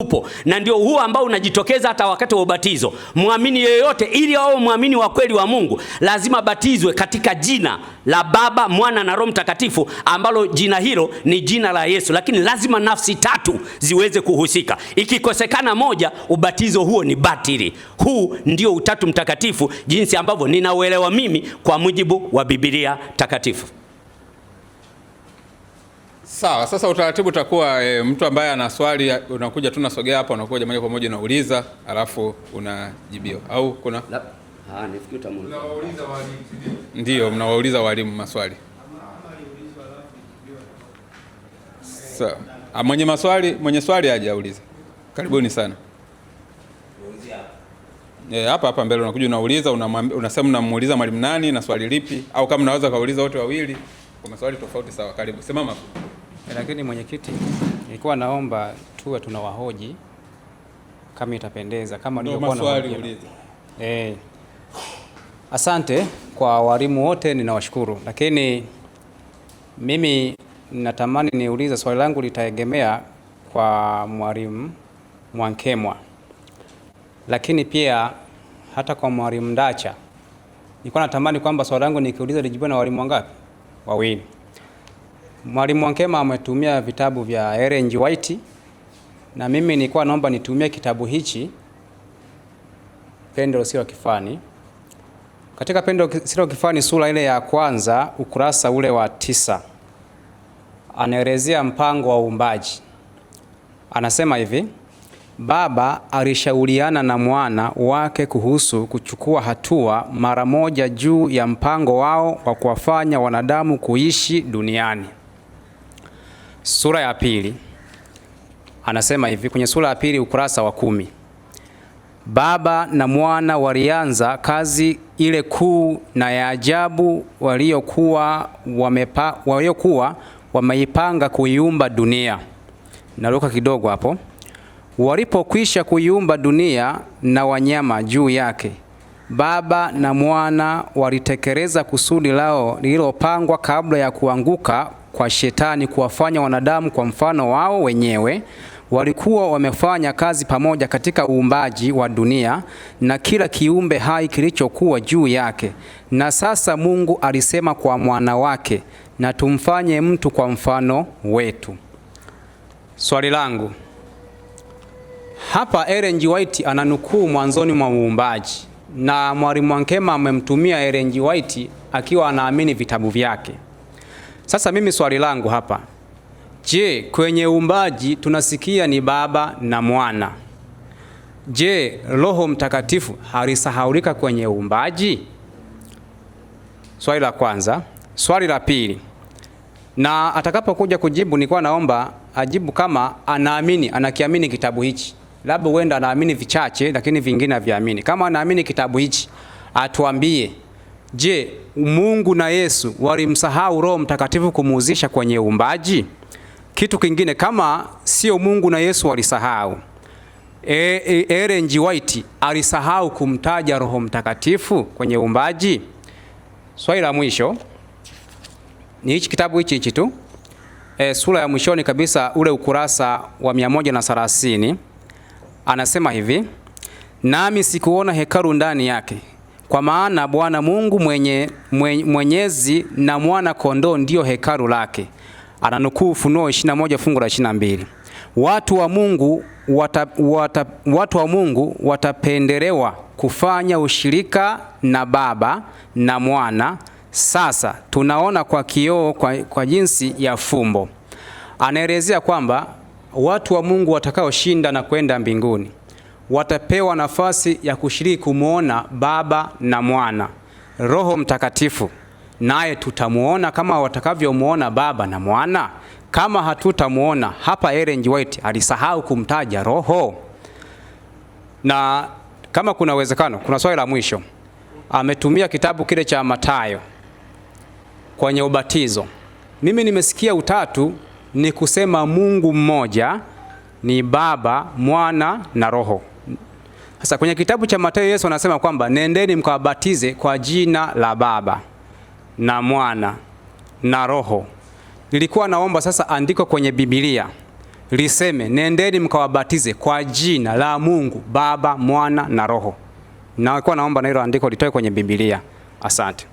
upo, na ndio huo ambao unajitokeza hata wakati wa ubatizo. Muamini yeyote ili awe muamini wa kweli wa Mungu lazima batizwe katika jina la Baba, Mwana na Roho Mtakatifu, ambalo jina hilo ni jina la Yesu, lakini lazima nafsi tatu ziweze kuhusika. Ikikosekana moja, ubatizo huo ni batili. Huu ndio Utatu Mtakatifu jinsi ambavyo ninauelewa mimi kwa mujibu wa Biblia takatifu. Sawa, sasa utaratibu utakuwa mtu ambaye ana swali unakuja tu unasogea hapa, unakuja moja kwa moja unauliza, alafu unajibiwa. Au kuna nifikiri utamuuliza. Mnawauliza walimu. Ndio, mnawauliza walimu maswali. Sawa. Mwenye swali aje aulize. Karibuni sana. Hapa mbele unakuja unauliza, unasema unamuuliza mwalimu nani na swali lipi, au kama unaweza kauliza wote wawili kwa maswali tofauti. Sawa, karibu. Simama. Lakini mwenyekiti, nilikuwa naomba tuwe tunawahoji kama itapendeza, kama nilikuwa na maswali uliza. Asante kwa walimu wote, ninawashukuru, lakini mimi natamani niulize, swali langu litaegemea kwa mwalimu Mwankemwa, lakini pia hata kwa mwalimu Ndacha. Nilikuwa natamani kwamba swali langu nikiuliza lijibiwe na walimu wangapi? Wawili. Mwalimu Mwankemwa ametumia vitabu vya Ellen G. White, na mimi nilikuwa naomba nitumie kitabu hichi, Pendo Lisilo Kifani. Katika Pendo Lisilo Kifani sura ile ya kwanza ukurasa ule wa 9 anaelezea mpango wa uumbaji. Anasema hivi: Baba alishauriana na mwana wake kuhusu kuchukua hatua mara moja juu ya mpango wao wa kuwafanya wanadamu kuishi duniani. Sura ya pili anasema hivi, kwenye sura ya pili ukurasa wa 10: Baba na mwana walianza kazi ile kuu na ya ajabu waliokuwa wameipanga kuiumba dunia. Naruka kidogo hapo. Walipokwisha kuiumba dunia na wanyama juu yake, Baba na Mwana walitekeleza kusudi lao lililopangwa kabla ya kuanguka kwa Shetani kuwafanya wanadamu kwa mfano wao wenyewe. Walikuwa wamefanya kazi pamoja katika uumbaji wa dunia na kila kiumbe hai kilichokuwa juu yake. Na sasa Mungu alisema kwa mwana wake, na tumfanye mtu kwa mfano wetu. Swali langu hapa, Ellen G. White ananukuu mwanzoni mwa uumbaji, na mwalimu Mwankemwa amemtumia Ellen G. White akiwa anaamini vitabu vyake. Sasa mimi swali langu hapa, je, kwenye uumbaji tunasikia ni Baba na Mwana. Je, Roho Mtakatifu halisahaulika kwenye uumbaji? Swali la kwanza. Swali la pili, na atakapokuja kujibu nilikuwa naomba ajibu kama anakiamini kitabu hichi. Labda huenda anaamini vichache lakini vingine haviamini. Kama anaamini kitabu hichi, atuambie, je, Mungu na Yesu walimsahau Roho Mtakatifu kumuhusisha kwenye uumbaji? Kitu kingine, kama sio Mungu na Yesu walisahau, Ellen G. White alisahau kumtaja Roho Mtakatifu kwenye uumbaji? Swali la mwisho ni hichi kitabu hichi tu, sura ya mwishoni kabisa ule ukurasa wa 130 anasema hivi: Nami sikuona hekalu ndani yake, kwa maana Bwana Mungu mwenyezi na mwana kondoo ndio hekalu lake. Ananukuu Ufunuo 21 fungu la 22. Watu wa Mungu watapendelewa kufanya ushirika na Baba na Mwana. Sasa tunaona kwa kioo kwa jinsi ya fumbo. Anaelezea kwamba watu wa Mungu watakaoshinda na kwenda mbinguni watapewa nafasi ya kushiriki kumuona Baba na Mwana. Roho Mtakatifu naye tutamuona kama watakavyomuona Baba na Mwana? Kama hatutamuona, hapa Ellen G. White alisahau kumtaja Roho? Na kama kuna uwezekano, kuna swali la mwisho, ametumia kitabu kile cha Mathayo kwenye ubatizo. Mimi nimesikia utatu ni kusema Mungu mmoja ni Baba, Mwana na Roho. Sasa kwenye kitabu cha Mathayo Yesu anasema kwamba nendeni mkawabatize kwa jina la Baba na Mwana na Roho. Nilikuwa naomba sasa andiko kwenye Biblia liseme, nendeni mkawabatize kwa jina la Mungu Baba, Mwana na Roho. Na kwa naomba na hilo andiko litoe kwenye Biblia. Asante.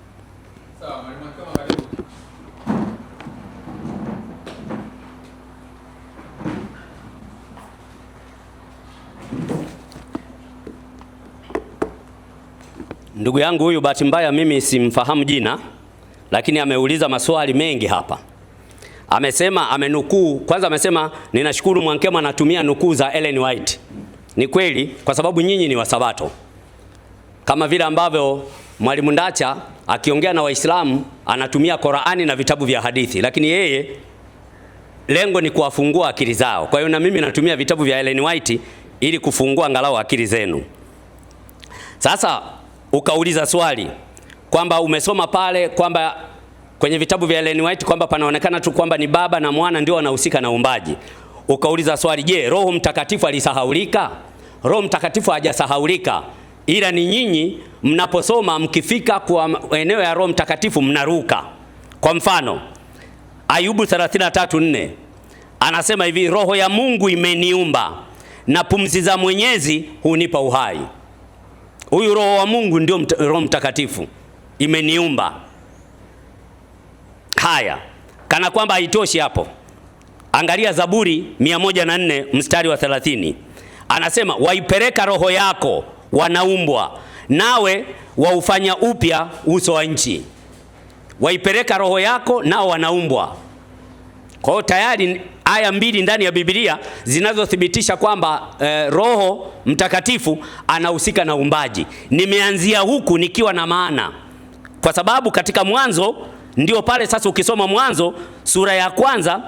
Sawa, mwalimu Nkema, karibu. Ndugu yangu huyu bahati mbaya mimi simfahamu jina, lakini ameuliza maswali mengi hapa. Amesema, amenukuu, kwanza amesema ninashukuru Mwankema anatumia nukuu za Ellen White. Ni kweli, kwa sababu nyinyi ni Wasabato. Kama vile ambavyo Mwalimu Ndacha akiongea na Waislamu anatumia Qur'ani na vitabu vya hadithi, lakini yeye lengo ni kuwafungua akili zao. Kwa hiyo na mimi natumia vitabu vya Ellen White ili kufungua angalau akili zenu. Sasa ukauliza swali kwamba umesoma pale kwamba kwenye vitabu vya Ellen White kwamba panaonekana tu kwamba ni Baba na Mwana ndio wanahusika na uumbaji. Ukauliza swali, je, Roho Mtakatifu alisahaulika? Roho Mtakatifu hajasahaulika, ila ni nyinyi mnaposoma mkifika kwa eneo ya Roho Mtakatifu mnaruka. Kwa mfano, Ayubu 33:4 anasema hivi, Roho ya Mungu imeniumba na pumzi za Mwenyezi hunipa uhai. Huyu Roho wa Mungu ndio Roho Mtakatifu, imeniumba. Haya, kana kwamba haitoshi hapo, angalia Zaburi 104 mstari wa 30. Anasema, waipeleka roho yako wanaumbwa, nawe waufanya upya uso wa nchi. Waipeleka roho yako nao wanaumbwa. Kwa hiyo tayari aya mbili ndani ya Biblia zinazothibitisha kwamba Roho Mtakatifu anahusika na uumbaji. Nimeanzia huku nikiwa na maana, kwa sababu katika Mwanzo ndio pale sasa. Ukisoma Mwanzo sura ya kwanza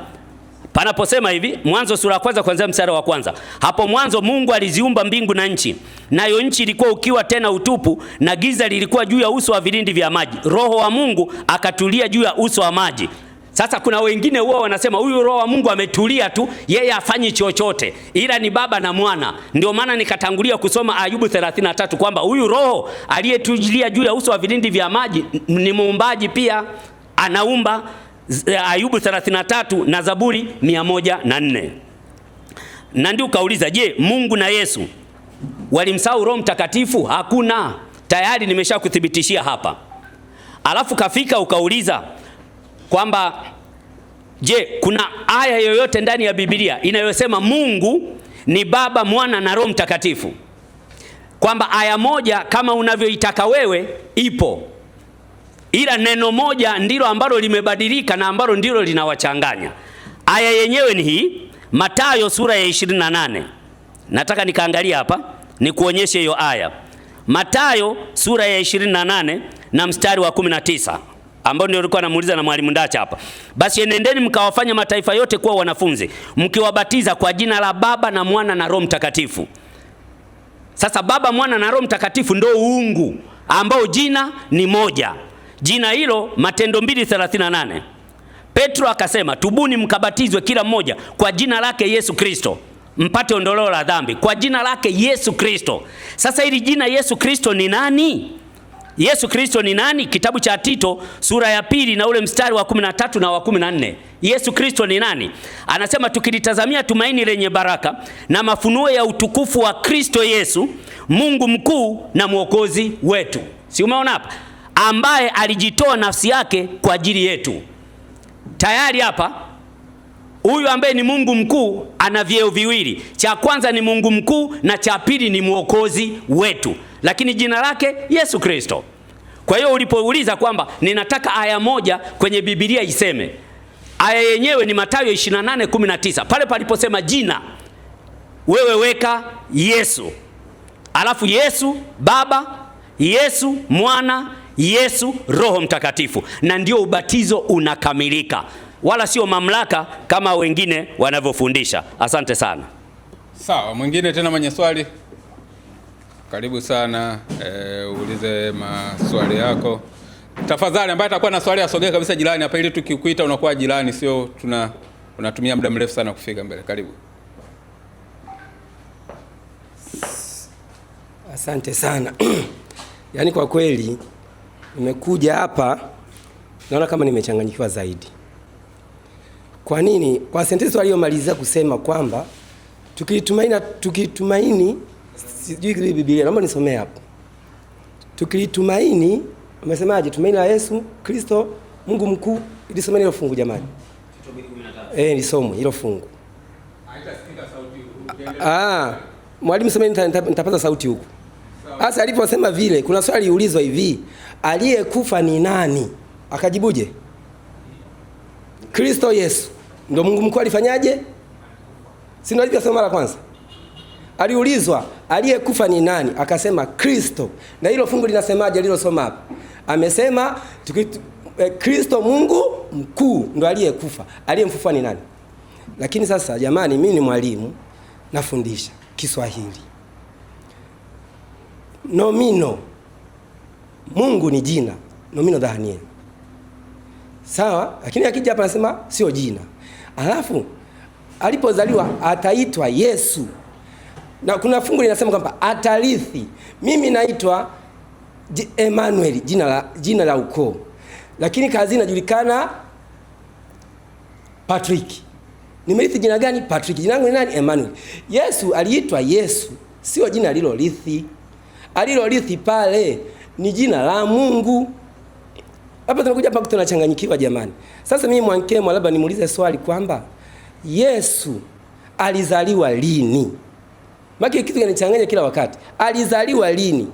panaposema hivi, Mwanzo sura ya kwanza kuanzia mstari wa kwanza, hapo mwanzo Mungu aliziumba mbingu na nchi, nayo nchi ilikuwa ukiwa tena utupu, na giza lilikuwa juu ya uso wa vilindi vya maji. Roho wa Mungu akatulia juu ya uso wa maji. Sasa kuna wengine wao wanasema huyu Roho wa Mungu ametulia tu, yeye hafanyi chochote, ila ni Baba na Mwana. Ndio maana nikatangulia kusoma Ayubu 33 kwamba huyu Roho aliyetulia juu ya uso wa vilindi vya maji ni muumbaji pia, anaumba. Ayubu 33 na Zaburi 104. Na ndio ukauliza, je, Mungu na Yesu walimsahau Roho Mtakatifu? Hakuna, tayari nimeshakuthibitishia hapa. Alafu kafika ukauliza kwamba je, kuna aya yoyote ndani ya Biblia inayosema Mungu ni Baba, Mwana na Roho Mtakatifu? Kwamba aya moja kama unavyoitaka wewe ipo, ila neno moja ndilo ambalo limebadilika na ambalo ndilo linawachanganya. Aya yenyewe ni hii, Mathayo sura ya 28. Nataka nikaangalia hapa nikuonyeshe hiyo aya. Mathayo sura ya 28 na mstari wa 19, ambao ndio nilikuwa namuuliza na Mwalimu Ndacha hapa. Basi enendeni mkawafanya mataifa yote kuwa wanafunzi, mkiwabatiza kwa jina la Baba na Mwana na Roho Mtakatifu. Sasa Baba, Mwana na Roho Mtakatifu ndio uungu ambao jina ni moja. Jina hilo Matendo 2:38. Petro akasema, tubuni mkabatizwe kila mmoja kwa jina lake Yesu Kristo mpate ondoleo la dhambi. Kwa jina lake Yesu Kristo. Sasa hili jina Yesu Kristo ni nani? Yesu Kristo ni nani? Kitabu cha Tito sura ya 2 na ule mstari wa 13 na wa 14. Yesu Kristo ni nani? Anasema, tukilitazamia tumaini lenye baraka na mafunuo ya utukufu wa Kristo Yesu, Mungu mkuu na Mwokozi wetu. Si umeona hapa? Ambaye alijitoa nafsi yake kwa ajili yetu. Tayari hapa huyu ambaye ni Mungu mkuu ana vyeo viwili. Cha kwanza ni Mungu mkuu na cha pili ni Mwokozi wetu. Lakini jina lake Yesu Kristo. Kwa hiyo ulipouliza kwamba ninataka aya moja kwenye Biblia iseme, aya yenyewe ni Mathayo 28:19. Pale paliposema jina, wewe weka Yesu. Alafu Yesu Baba, Yesu Mwana, Yesu Roho Mtakatifu, na ndio ubatizo unakamilika, wala sio mamlaka kama wengine wanavyofundisha. Asante sana. Sawa, mwingine tena mwenye swali? Karibu sana, uulize maswali yako. Tafadhali ambaye atakuwa na swali asogee kabisa jirani hapa, ili tukikuita unakuwa jirani, sio unatumia muda mrefu sana kufika mbele. Karibu. Asante sana. Yaani kwa kweli nimekuja hapa naona kama nimechanganyikiwa zaidi. Kwa nini? Kwa sentensi waliomalizia kusema kwamba tukitumaini sijui kile Biblia, naomba nisomee hapo. Tukitumaini, umesemaje? Tumaini la Yesu Kristo Mungu mkuu. Ilisomeni hilo fungu jamani. Lisomwe hilo fungu. Haitasikika sauti. Mwalimu someni, nitapata sauti huko. Sasa aliposema vile, kuna swali liulizwa hivi, aliyekufa ni nani? Akajibuje? Kristo Yesu. Ndio Mungu mkuu alifanyaje? Si ndio alivyosema mara kwanza? Aliulizwa aliyekufa ni nani? Akasema Kristo. Na hilo fungu linasemaje alilosoma hapa? Amesema Kristo Mungu mkuu ndio aliyekufa. Aliyemfufua ni nani? Lakini sasa jamani, mimi ni mwalimu nafundisha Kiswahili. Nomino Mungu ni jina, nomino dhahania. Sawa? Lakini akija hapa anasema sio jina. Alafu alipozaliwa ataitwa Yesu. Na kuna fungu linasema kwamba atarithi. Mimi naitwa Emmanuel, jina la ukoo. Lakini kazi inajulikana Patrick. Nimerithi jina gani? Patrick. Jina langu ni nani? Emmanuel. Yesu aliitwa Yesu, sio jina alilorithi. Alilorithi pale ni jina la Mungu. Hapa tunakuja hapa tunachanganyikiwa jamani. Sasa mimi Mwankemwa labda nimuulize swali kwamba Yesu alizaliwa lini? Maki kitu kinanichanganya kila wakati. Alizaliwa lini?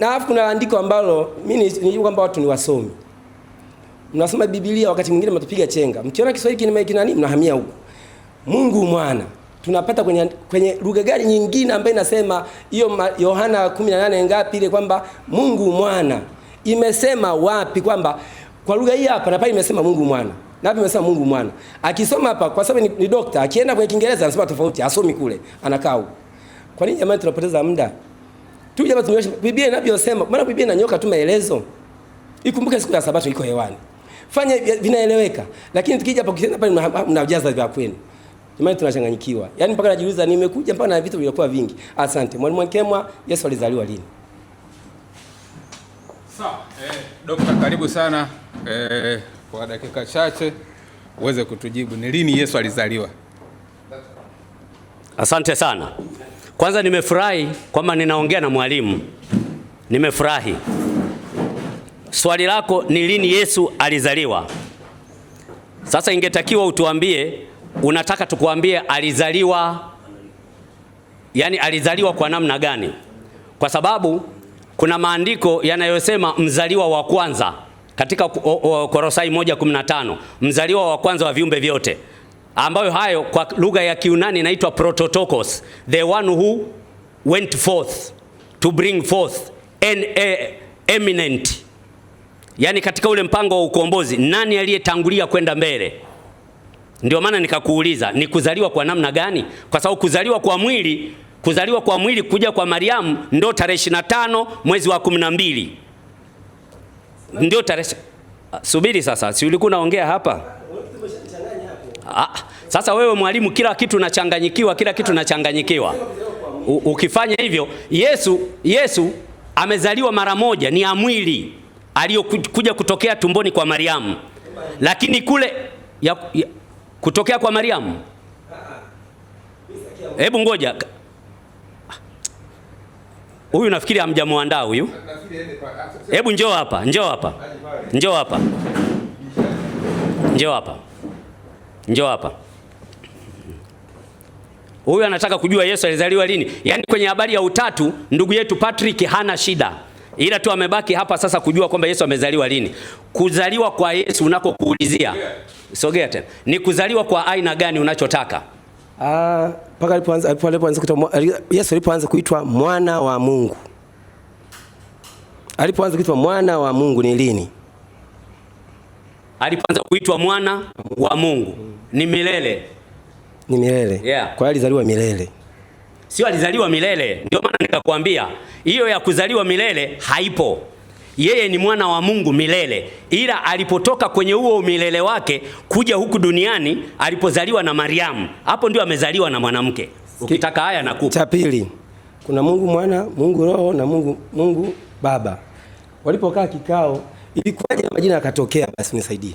Na alafu kuna andiko ambalo mimi nijua kwamba watu ni wasomi. Mnasoma Biblia wakati mwingine mnatupiga chenga. Mkiona Kiswahili kina nini mnahamia huko. Mungu Mwana. Tunapata kwenye lugha gani nyingine ambayo inasema hiyo Yohana 18 ngapi ile kwamba Mungu Mwana. Imesema wapi kwamba kwa lugha hii hapa na pale imesema Mungu Mwana. Na hapa imesema Mungu Mwana. Akisoma hapa kwa sababu ni doctor, akienda kwenye Kiingereza anasema tofauti, asomi kule, anakaa huko. Kwa nini jamani tunapoteza muda? Tu jamani tunyoshe Biblia inavyosema. Maana Biblia inanyoka tu maelezo. Ikumbuke siku ya Sabato iko hewani. Fanya vinaeleweka. Lakini tukija hapa kisema pale mnajaza vya kwenu. Jamani tunachanganyikiwa. Yaani mpaka najiuliza nimekuja mpaka na vitu vilikuwa vingi. Asante. Mwalimu Mwankemwa, Yesu alizaliwa lini? Sawa. Dokta karibu sana. Kwa dakika chache uweze kutujibu ni lini Yesu alizaliwa. Asante sana. Kwanza nimefurahi kwamba ninaongea na mwalimu. Nimefurahi. Swali lako ni lini Yesu alizaliwa. Sasa ingetakiwa utuambie unataka tukuambie alizaliwa, yani alizaliwa kwa namna gani? Kwa sababu kuna maandiko yanayosema mzaliwa wa kwanza katika Kolosai 1:15, mzaliwa wa kwanza wa viumbe vyote, ambayo hayo kwa lugha ya Kiunani inaitwa prototokos, the one who went forth to bring forth an eminent. Yani katika ule mpango wa ukombozi nani aliyetangulia kwenda mbele? Ndio maana nikakuuliza ni kuzaliwa kwa namna gani? Kwa sababu kuzaliwa kwa mwili kuja kwa Mariamu ndio tarehe 25 mwezi wa 12. Ndio tarehe. Subiri sasa, si ulikuwa unaongea hapa? Sasa wewe mwalimu kila kitu unachanganyikiwa, Ukifanya hivyo Yesu amezaliwa mara moja, ni ya mwili aliyokuja kutokea tumboni kwa Mariamu. Lakini kule kutokea kwa Mariamu. Hebu ngoja. Huyu nafikiri hamjamuandaa huyu. Hebu njoo hapa. Huyu anataka kujua Yesu alizaliwa lini. Yaani kwenye habari ya utatu ndugu yetu Patrick hana shida. Ila tu amebaki hapa sasa kujua kwamba Yesu amezaliwa lini. Kuzaliwa kwa Yesu unakokuulizia. Sogea tena. Ni kuzaliwa kwa aina gani unachotaka? Paka Yesu alipoanza kuitwa mwana wa Mungu. Alipoanza kuitwa mwana wa Mungu ni lini? Alipoanza kuitwa mwana wa Mungu ni milele. Ni milele. Yeah. Kwa hiyo alizaliwa milele. Sio alizaliwa milele. Ndio maana nikakwambia hiyo ya kuzaliwa milele haipo. Yeye ni mwana wa Mungu milele. Ila alipotoka kwenye huo milele wake kuja huku duniani alipozaliwa na Mariamu, hapo ndio amezaliwa na mwanamke. Ukitaka haya nakupa. Cha pili, kuna Mungu Mwana, Mungu Roho na Mungu Baba. Walipokaa kikao, ilikuwaje majina yakatokea? Basi nisaidie.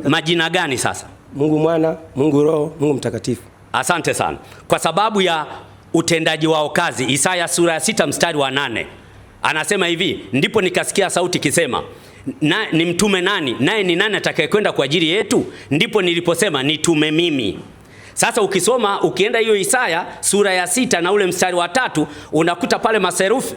Majina gani sasa? Mungu Mwana, Mungu Roho, Mungu Mtakatifu. Asante sana. Kwa sababu ya utendaji wao kazi, Isaya sura ya 6 mstari wa 8 anasema hivi, ndipo nikasikia sauti kisema, ni mtume nani? Naye ni nani atakayekwenda kwa ajili yetu? Ndipo niliposema, nitume mimi. Sasa ukienda hiyo Isaya sura ya 6 na ule mstari wa 3 unakuta pale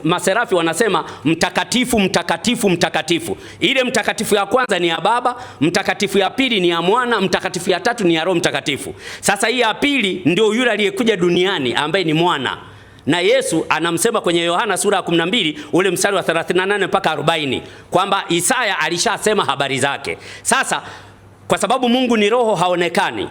maserafi wanasema mtakatifu, mtakatifu, mtakatifu. Ile mtakatifu ya kwanza ni ya Baba, mtakatifu ya pili ni ya Mwana, mtakatifu ya tatu ni ya Roho Mtakatifu. Sasa hii ya pili ndio yule aliyekuja duniani ambaye ni Mwana. Na Yesu anamsema kwenye Yohana sura ya 12 ule mstari wa 38 mpaka 40 kwamba Isaya alishasema habari zake. Sasa kwa sababu Mungu ni roho haonekani,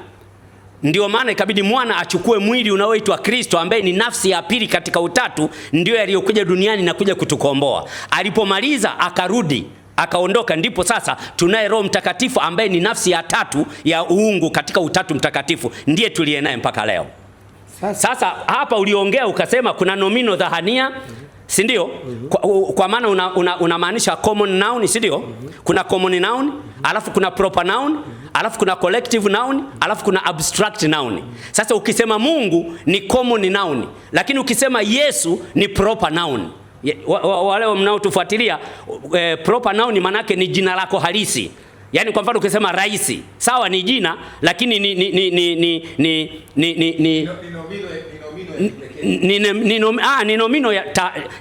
ndio maana ikabidi Mwana achukue mwili unaoitwa Kristo ambaye ni nafsi ya pili katika utatu, ndio aliyokuja duniani na kuja kutukomboa. Alipomaliza akarudi, akaondoka, ndipo sasa tunaye Roho Mtakatifu ambaye ni nafsi ya tatu ya uungu katika utatu mtakatifu, ndiye tuliye naye mpaka leo. Sasa hapa uliongea ukasema kuna nomino dhahania, si ndio? Kwa maana unamaanisha common noun, si ndio? Kuna common noun, alafu kuna proper noun, alafu kuna collective noun, alafu kuna abstract noun. Sasa ukisema Mungu ni common noun, lakini ukisema Yesu ni proper noun. Wale mnaotufuatilia, proper noun maana yake ni jina lako halisi. Yaani kwa mfano ukisema rais, sawa ni jina, lakini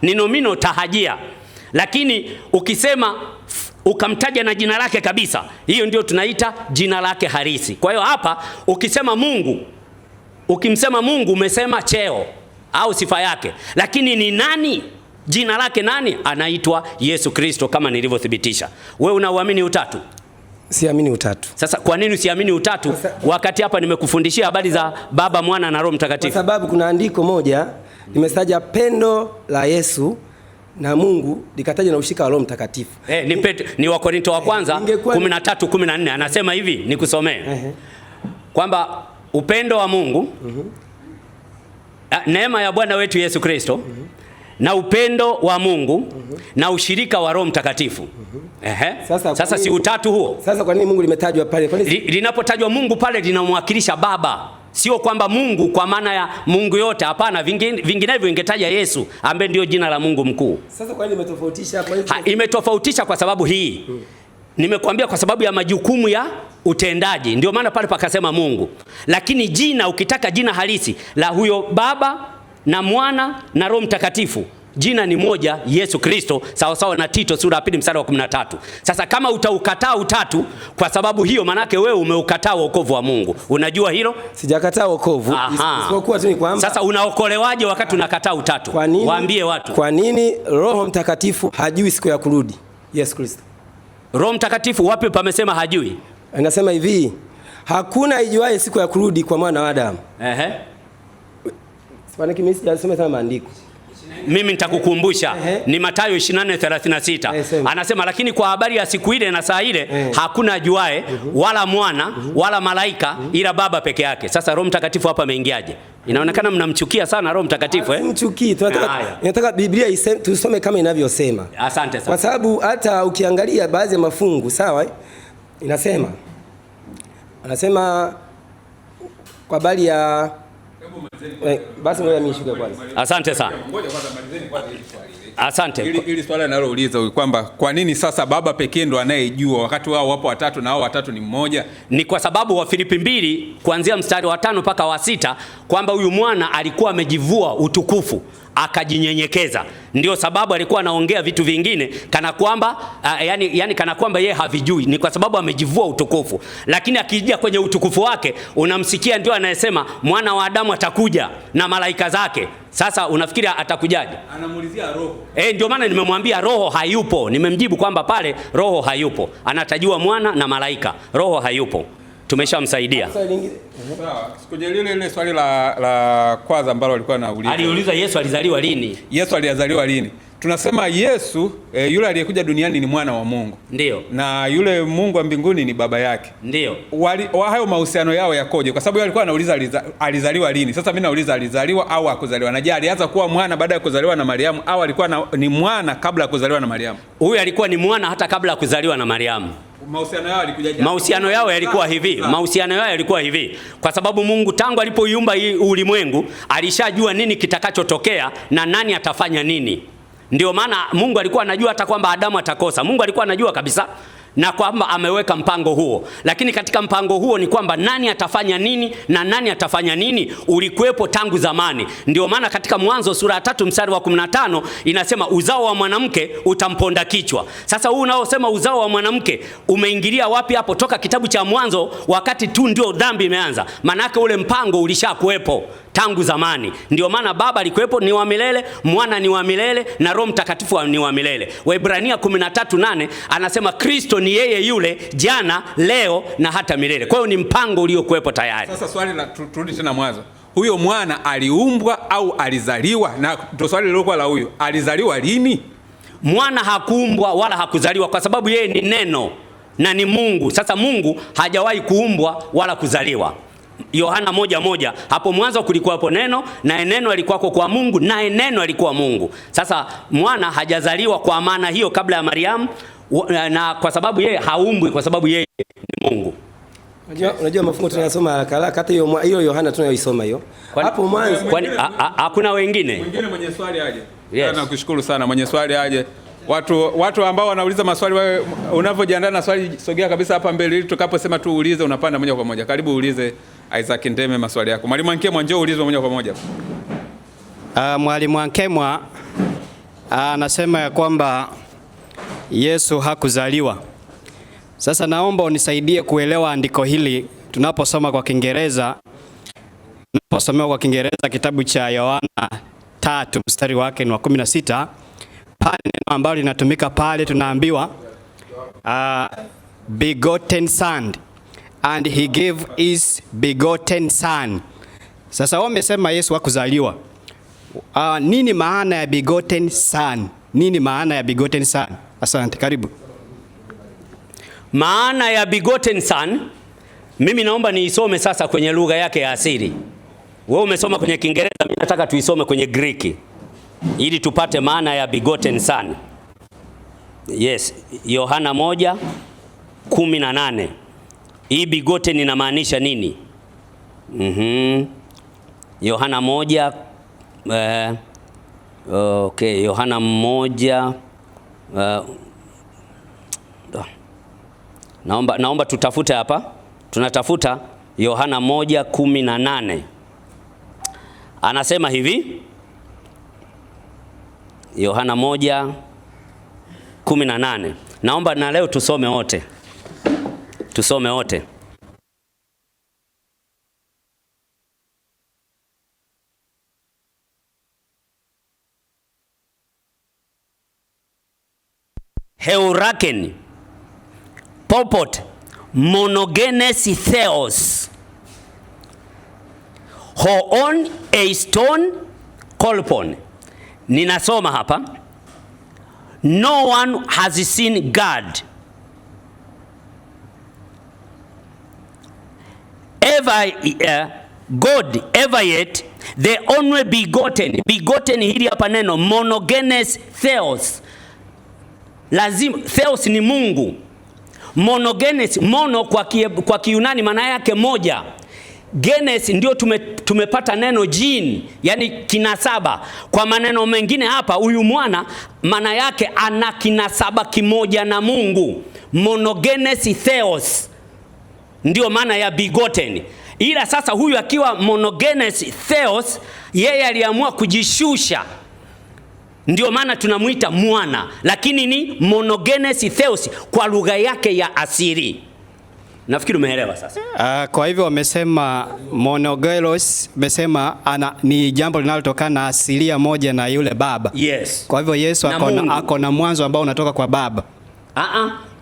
ni nomino tahajia. Lakini ukisema ukamtaja na jina lake kabisa, hiyo ndio tunaita jina lake halisi. Kwa hiyo hapa ukisema Mungu, ukimsema Mungu umesema cheo au sifa yake, lakini ni nani? Jina lake nani? Anaitwa Yesu Kristo kama nilivyothibitisha. Wewe unauamini utatu? Siamini utatu. Sasa kwa nini usiamini utatu wakati hapa nimekufundishia habari za Baba, Mwana na Roho Mtakatifu? Kwa sababu kuna andiko moja limetaja pendo la Yesu na Mungu, likataja na ushirika wa Roho Mtakatifu. Ni Wakorintho wa kwanza 13:14 anasema hivi, nikusomee. Kwamba upendo wa Mungu, neema ya Bwana wetu Yesu Kristo, na upendo wa Mungu na ushirika wa Roho Mtakatifu. Sasa si utatu huo? Sasa kwa nini Mungu limetajwa pale? Kwa nini linapotajwa Mungu pale linamwakilisha Baba? Sio kwamba Mungu kwa maana ya Mungu yote, hapana. Vinginevyo ingetaja Yesu ambaye ndio jina la Mungu mkuu. Sasa kwa nini imetofautisha hapa? Imetofautisha kwa sababu hii. Nimekuambia kwa sababu ya majukumu ya utendaji. Ndio maana pale pakasema Mungu. Lakini jina, ukitaka jina halisi la huyo Baba na Mwana na Roho Mtakatifu, jina ni moja, Yesu Kristo, sawa sawa na Tito sura ya 2 mstari wa 13. Sasa kama utaukataa utatu kwa sababu hiyo, manake wewe umeukataa wokovu wa Mungu. Unajua hilo? Sijakataa wokovu, isipokuwa tu ni kwamba sasa unaokolewaje wakati unakataa utatu? Waambie watu. Kwa nini Roho Mtakatifu hajui siku ya kurudi Yesu Kristo? Roho Mtakatifu wapi pamesema hajui? Anasema hivi, hakuna ijuaye siku ya kurudi kwa mwana wa Adamu. Sipana kimisi anasema sana maandiko. Mimi nitakukumbusha, ni Mathayo 24:36. Anasema lakini kwa habari ya siku ile na saa ile hakuna ajuaye, wala mwana wala malaika, ila Baba peke yake. Sasa Roho Mtakatifu hapa ameingiaje? Inaonekana mnamchukia sana Roho Mtakatifu. Mchukii, tunataka Biblia tusome kama inavyosema. Asante sana. Kwa sababu hata ukiangalia baadhi ya mafungu, sawa, anasema kwa habari ya basi ngoja nishuke kwanza. Asante sana. Asante. Ili swali nalouliza kwamba kwa nini sasa Baba pekee ndo anayejua wakati wao wapo watatu na hao watatu ni mmoja? Ni kwa sababu wa Filipi 2 kuanzia mstari wa 5 mpaka wa 6 kwamba huyu mwana alikuwa amejivua utukufu akajinyenyekeza. Ndio sababu alikuwa anaongea vitu vingine kana kwamba yani kana kwamba yeye havijui. Ni kwa sababu amejivua utukufu. Lakini akija kwenye utukufu wake unamsikia ndio anayesema mwana wa Adamu atakuja na malaika zake. Sasa unafikiri atakujaje? Anamuulizia roho. Ndio maana nimemwambia roho hayupo. Nimemjibu kwamba pale roho hayupo. Anatajua mwana na malaika. Roho hayupo. Tumeshamsaidia. Sawa. Sikuje lile swali la kwanza ambalo alikuwa anauliza. Aliuliza Yesu alizaliwa lini? Yesu alizaliwa lini? Tunasema Yesu yule aliyekuja duniani ni mwana wa Mungu. Ndio. Na yule Mungu wa mbinguni ni baba yake. Ndio. Hayo mahusiano yao yakoje? Kwa sababu yeye alikuwa anauliza alizaliwa lini. Sasa mimi nauliza alizaliwa au hakuzaliwa? Na je, alianza kuwa mwana baada ya kuzaliwa na Mariamu au alikuwa ni mwana kabla ya kuzaliwa na Mariamu? Huyu alikuwa ni mwana hata kabla ya kuzaliwa na Mariamu. Mahusiano yao yalikuwa hivi. Kwa sababu Mungu tangu alipoiumba ulimwengu alishajua nini kitakachotokea na nani atafanya nini. Ndio maana Mungu alikuwa anajua hata kwamba Adamu atakosa. Mungu alikuwa anajua kabisa na kwamba ameweka mpango huo. Lakini katika mpango huo ni kwamba nani atafanya nini na nani atafanya nini ulikuwepo tangu zamani. Ndio maana katika Mwanzo sura ya 3 mstari wa 15 inasema uzao wa mwanamke utamponda kichwa. Sasa huu unaosema uzao wa mwanamke umeingilia wapi hapo? Toka kitabu cha Mwanzo, wakati tu ndio dhambi imeanza. Maana yake ule mpango ulishakuwepo tangu zamani. Ndio maana Baba alikuwepo, ni wa milele, Mwana ni wa milele na Roho Mtakatifu ni wa milele. Waebrania 13:8 anasema Kristo ni yeye yule jana, leo na hata milele. Kwa hiyo ni mpango uliokuwepo tayari. Sasa swali la turudi tena mwanzo. Huyo mwana aliumbwa au alizaliwa? Na ndio swali lilokuwa la huyo. Alizaliwa lini? Mwana hakuumbwa wala hakuzaliwa kwa sababu yeye ni neno na ni Mungu. Sasa Mungu hajawahi kuumbwa wala kuzaliwa. Yohana 1:1, hapo mwanzo kulikuwa neno na neno alikuwa kwa Mungu na neno alikuwa Mungu. Sasa mwana hajazaliwa kwa maana hiyo kabla ya Mariamu, na kwa sababu yeye haumbwi kwa sababu yeye ni Mungu. Unajua mafungo tunayosoma haraka hata hiyo Yohana tunayoisoma hiyo. Hapo mwanzo kwani hakuna wengine? Mwingine mwenye swali aje. Yes. Nakushukuru sana, mwenye swali aje. Watu ambao wanauliza maswali, wewe unavyojiandaa na swali sogea kabisa hapa mbele ili tukaposema tu uulize unapanda moja kwa moja. Karibu uulize Isaac Ndeme maswali yako. Mwalimu Ankemwa njoo uulize moja kwa moja. Mwalimu Ankemwa anasema ya kwamba Yesu hakuzaliwa. Sasa naomba unisaidie kuelewa andiko hili tunaposoma kwa Kiingereza. Tunaposoma kwa Kiingereza kitabu cha Yohana 3 mstari wake ni wa 16. Pale neno ambalo linatumika pale tunaambiwa begotten son, and he gave his begotten son. Sasa wamesema Yesu hakuzaliwa. Nini maana ya begotten son? Nini maana ya begotten son? Asante, karibu. Maana ya begotten son, mimi naomba niisome sasa kwenye lugha yake ya asili. Wewe umesoma kwenye Kiingereza, mimi nataka tuisome kwenye Greek ili tupate maana ya begotten son. Yes, Yohana 1:18. Hii begotten inamaanisha nini? Yohana 1 okay, Yohana 1 naomba tutafute hapa. Tunatafuta Yohana 1:18. Anasema hivi, Yohana 1:18. Naomba na leo tusome wote. Tusome wote. Heuraken popot monogenes theos hoon eiston kolpon. Ninasoma hapa. No one has seen God God ever yet, the only begotten. Begotten hili hapa neno monogenes theos. Lazima theos ni Mungu. Monogenes, mono kwa Kiyunani maana yake moja. Genes ndio tumepata neno gene, yani kinasaba. Kwa maneno mengine hapa huyu mwana maana yake ana kinasaba kimoja na Mungu. Monogenes theos ndio maana ya begotten. Ila sasa huyu akiwa monogenes theos, yeye aliamua kujishusha, ndio maana tunamuita mwana, lakini ni monogenes theos kwa lugha yake ya asili. Nafikiri umeelewa sasa. Kwa hivyo wamesema monogelos, wamesema ni jambo linalotokana na asilia moja na yule baba. Yes. Kwa hivyo Yesu ako na mwanzo ambao unatoka kwa baba.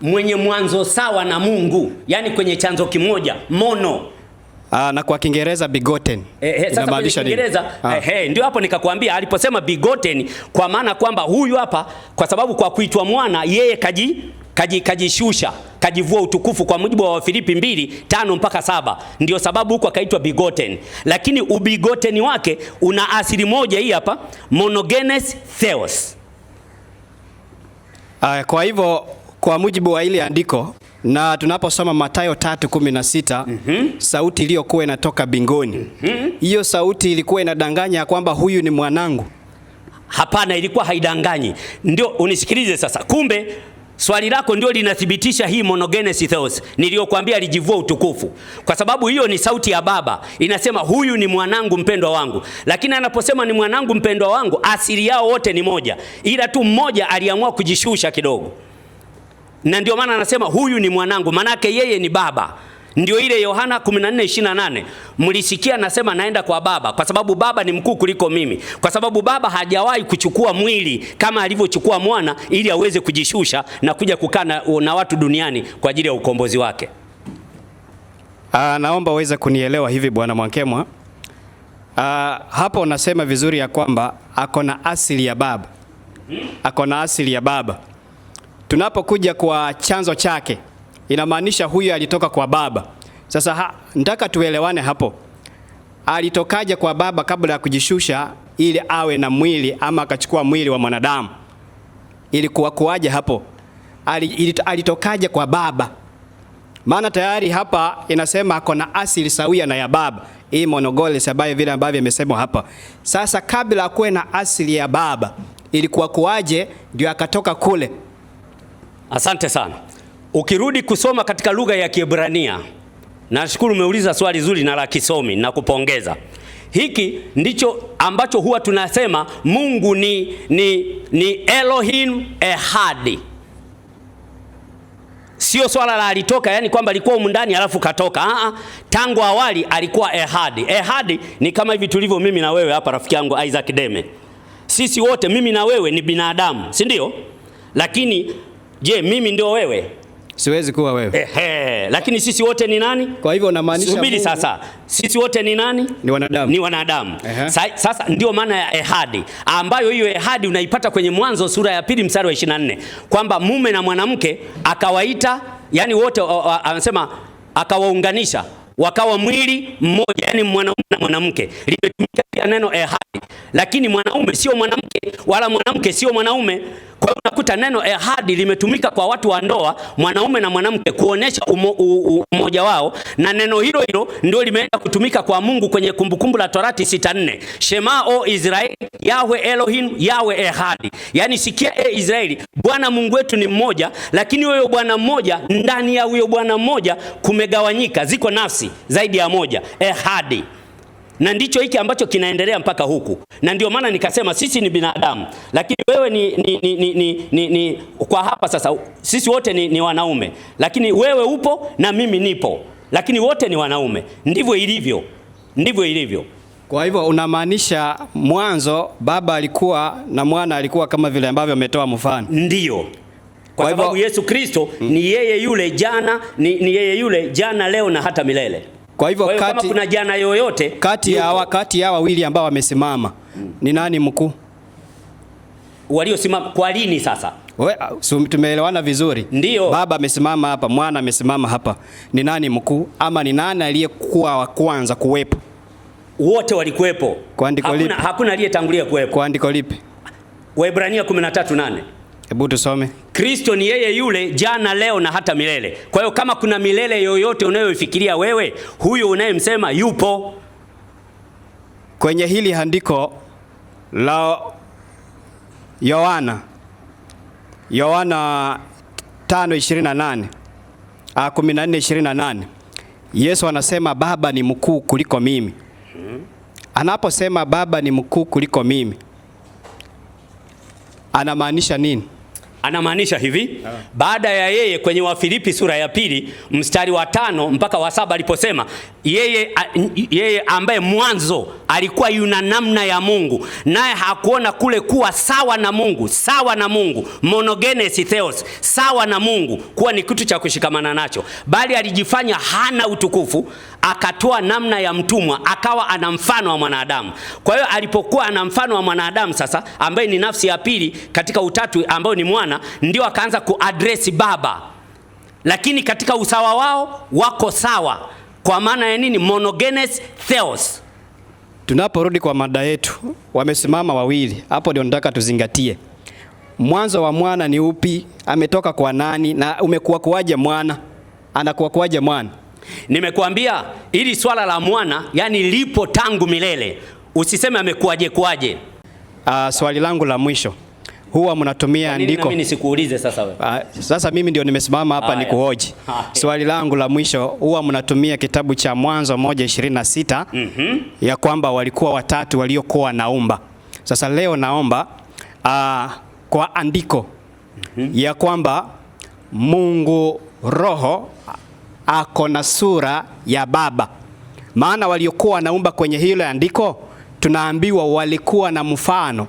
Mwenye mwanzo sawa na Mungu, yani kwenye chanzo kimoja, mono. Na kwa Kiingereza begotten. Sasa kwa Kiingereza ndio hapo nikakwambia aliposema begotten, kwa maana kwamba huyu hapa kwa sababu kwa kuitwa mwana yeye kajishusha, kajivua utukufu kwa mujibu wa Wafilipi 2:5-7. Ndio sababu huko akaitwa begotten. Lakini ubigotten wake una asili moja hii hapa, monogenes theos. Kwa hivyo kwa mujibu wa ile andiko Na tunaposoma Mathayo 3:16, sauti iliyokuwa inatoka mbinguni, hiyo sauti ilikuwa inadanganya kwamba huyu ni mwanangu? Hapana, ilikuwa haidanganyi. Ndio unisikilize sasa. Kumbe swali lako ndio linathibitisha hii monogenes theos niliyokuambia alijivua utukufu. Kwa sababu hiyo ni sauti ya Baba. Inasema huyu ni mwanangu mpendwa wangu. Lakini anaposema ni mwanangu mpendwa wangu, asili yao wote ni moja. Ila tu mmoja aliamua kujishusha kidogo. Na ndio maana anasema huyu ni mwanangu, manake yeye ni Baba. Ndio ile Yohana 14:28. Mlisikia nasema naenda kwa Baba kwa sababu Baba ni mkuu kuliko mimi. Kwa sababu Baba hajawahi kuchukua mwili kama alivyochukua mwana ili aweze kujishusha na kuja kukaa na watu duniani kwa ajili ya ukombozi wake. Naomba uweze kunielewa hivi Bwana Mwankemwa. Hapo unasema vizuri ya kwamba ako na asili ya Baba. Ako na asili ya Baba. Tunapokuja kwa chanzo chake, inamaanisha huyu alitoka kwa Baba. Sasa nataka tuelewane hapo. Alitokaje kwa Baba kabla ya kujishusha ili awe na mwili ama akachukua mwili wa mwanadamu? Ilikuwa kuaje hapo? Alitokaje kwa Baba? Maana tayari hapa inasema ako na asili sawia na ya Baba. Hii monogenes ambayo vile ambavyo imesema hapa. Sasa kabla akuwe na asili ya Baba, ilikuwa kuaje ndio akatoka kule? Asante sana. Ukirudi kusoma katika lugha ya Kiebrania, nashukuru umeuliza swali zuri na la kisomi na kupongeza. Hiki ndicho ambacho huwa tunasema Mungu ni Elohim Ehad. Sio swala la alitoka, yani kwamba alikuwa humu ndani alafu katoka. Tangu awali alikuwa Ehad. Ehad ni kama hivi tulivyo mimi na wewe hapa, rafiki yangu Isaac Deme. Sisi wote mimi na wewe ni binadamu, si ndio? Lakini je, mimi ndio wewe? Siwezi kuwa wewe. Lakini sisi wote ni nani? Kwa hivyo unamaanisha subiri sasa. Sisi wote ni nani? Ni wanadamu. Ni wanadamu. Sasa ndio maana ya Ehadi, ambayo hiyo Ehadi unaipata kwenye Mwanzo sura ya 2 mstari wa 24, kwamba mume na mwanamke akawaita, yani wote anasema akawaunganisha wakawa mwili mmoja, yani mwanaume na mwanamke. Limetumika pia neno Ehadi, lakini mwanaume sio mwanamke wala mwanamke sio mwanaume. Kwa hiyo unakuta neno Ehadi limetumika kwa watu wa ndoa, mwanaume na mwanamke, kuonesha umoja wao, na neno hilo hilo ndio limeenda kutumika kwa Mungu kwenye Kumbukumbu la Torati 6:4. Shema o Israeli, Yahwe Elohim, Yahwe Ehadi. Yani sikia Israeli, Bwana Mungu wetu ni mmoja, lakini huyo Bwana mmoja, ndani ya huyo Bwana mmoja kumegawanyika, ziko nafsi zaidi ya moja, Ehadi. Na ndicho hiki ambacho kinaendelea mpaka huku. Na ndio maana nikasema sisi ni binadamu, lakini wewe ni kwa hapa sasa sisi wote ni wanaume, lakini wewe upo na mimi nipo, lakini wote ni wanaume. Ndivyo ilivyo. Ndivyo ilivyo. Kwa hivyo unamaanisha mwanzo Baba alikuwa na Mwana alikuwa kama vile ambavyo ametoa mfano. Ndio. Kwa sababu Yesu Kristo ni yeye yule jana, ni yeye yule jana, leo na hata milele. Kwa hivyo kama kuna jana yoyote kati ya wawili ambao wamesimama, ni nani mkuu? Waliosimama kwa lini sasa? Tumeelewana vizuri. Ndio. Baba amesimama hapa, Mwana amesimama hapa. Ni nani mkuu, ama ni nani aliyekuwa wa kwanza kuwepo? Wote walikuwepo. Kwa andiko lipi? Hakuna aliyetangulia kuwepo. Kwa andiko lipi? Waebrania 13:8. Hebu tusome. Kristo ni yeye yule jana, leo na hata milele. Kwa hiyo kama kuna milele yoyote unayoifikiria wewe, huyo unayemsema yupo. Kwenye hili andiko la Yohana 5:28, 14:28, Yesu anasema Baba ni mkuu kuliko mimi. Anaposema Baba ni mkuu kuliko mimi, anamaanisha nini? Anamaanisha hivi, baada ya yeye kwenye Wafilipi sura ya 2 mstari wa 5 mpaka wa 7 aliposema yeye ambaye mwanzo alikuwa yuna namna ya Mungu, naye hakuona kule kuwa sawa na Mungu, monogenes theos, sawa na Mungu kuwa ni kitu cha kushikamana nacho, bali alijifanya hana utukufu, akatoa namna ya mtumwa, akawa ana mfano wa mwanadamu. Kwa hiyo alipokuwa ana mfano wa mwanadamu sasa, ambaye ni nafsi ya pili katika utatu ambayo ni mwana, ndio akaanza kuaddress Baba. Lakini katika usawa wao wako sawa. Kwa maana ya nini? Monogenes theos. Tunaporudi kwa mada yetu, wamesimama wawili. Hapo ndio nataka tuzingatie. Mwanzo wa mwana ni upi? Ametoka kwa nani? Na umekuwa kuaje mwana? anakuwa kuwaje mwana? Nimekuambia ili swala la mwana yani lipo tangu milele. Usiseme amekuaje kuaje. Swali langu la mwisho, huwa mnatumia andiko. Mimi nisikuulize sasa wewe. Sasa mimi ndio nimesimama hapa nikuhoji. Swali langu la mwisho, huwa mnatumia kitabu cha Mwanzo 1:26 ya kwamba walikuwa watatu waliokuwa naumba. Sasa leo naomba kwa andiko ya kwamba Mungu Roho ako na sura ya Baba. Maana waliokuwa naumba kwenye hilo andiko tunaambiwa walikuwa na mfano.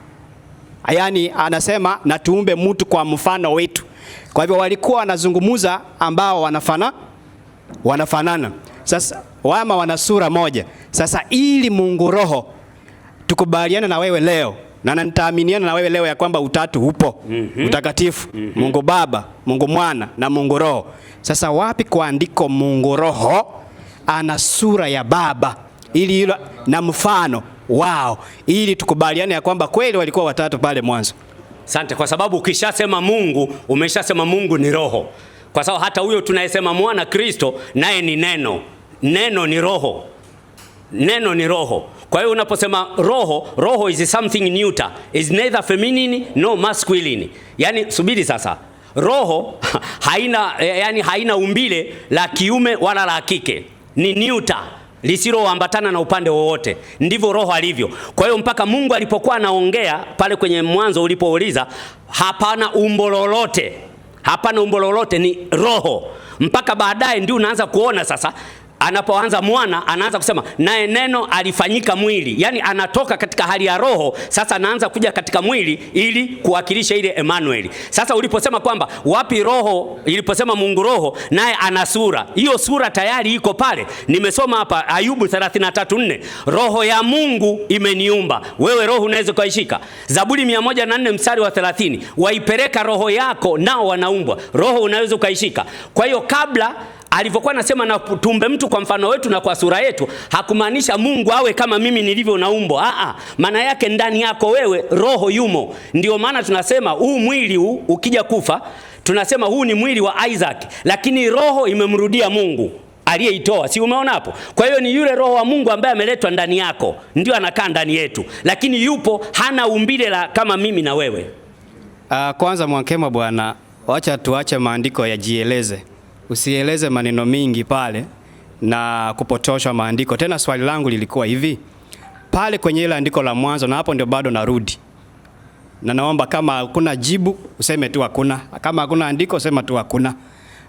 Yaani anasema na tuumbe mtu kwa mfano wetu. Kwa hivyo walikuwa wanazungumuza ambao wanafanana. Sasa wama wana sura moja. Sasa ili Mungu Roho tukubaliana na wewe leo na nitaaminiana na wewe leo ya kwamba utatu upo. Utakatifu, Mungu Baba, Mungu Mwana na Mungu Roho. Sasa wapi kwa andiko Mungu Roho ana sura ya Baba ili hilo na mfano wao, ili tukubaliane ya kwamba kweli walikuwa watatu pale mwanzo? Asante, kwa sababu ukishasema Mungu umeshasema Mungu ni Roho. Kwa sababu hata huyo tunayesema mwana Kristo naye ni neno. Neno ni Roho. Neno ni Roho. Kwa hiyo unaposema Roho, Roho is something neuter. Is neither feminine no masculine. Yani subiri sasa. Roho haina umbile la kiume wala la kike. Ni neuter, lisiloambatana na upande wowote. Ndivyo Roho alivyo. Kwa hiyo mpaka Mungu alipokuwa anaongea pale kwenye Mwanzo ulipouliza, hapana umbo lolote. Hapana umbo lolote, ni Roho. Mpaka baadaye ndio unaanza kuona sasa anapoanza mwana anaanza kusema naye neno alifanyika mwili. Yani anatoka katika hali ya roho, sasa anaanza kuja katika mwili ili kuwakilisha ile Emmanuel. Sasa uliposema kwamba wapi roho, iliposema Mungu Roho naye ana sura, hiyo sura tayari iko pale. Nimesoma hapa Ayubu 33:4, roho ya Mungu imeniumba. Wewe roho unaweza kuishika. Zaburi 104:30, waipeleka roho yako nao wanaumbwa. Roho unaweza kuishika. Kwa hiyo kabla alivyokuwa anasema na tuumbe mtu kwa mfano wetu na kwa sura yetu, hakumaanisha Mungu awe kama mimi nilivyo naumbwa. Maana yake ndani yako wewe roho yumo. Ndio maana tunasema huu mwili huu ukija kufa, tunasema huu ni mwili wa Isaac, lakini roho imemrudia Mungu aliyeitoa. Si umeona hapo? Kwa hiyo ni yule roho wa Mungu ambaye ameletwa ndani yako, ndio anakaa ndani yetu, lakini yupo, hana umbile la kama mimi na wewe. Kwanza Mwankema bwana, wacha tuache maandiko yajieleze. Usieleze maneno mingi pale na kupotosha maandiko. Tena swali langu lilikuwa hivi, pale kwenye ile andiko la Mwanzo, na hapo ndio bado narudi. Na naomba kama hakuna jibu useme tu hakuna. Kama hakuna andiko sema tu hakuna.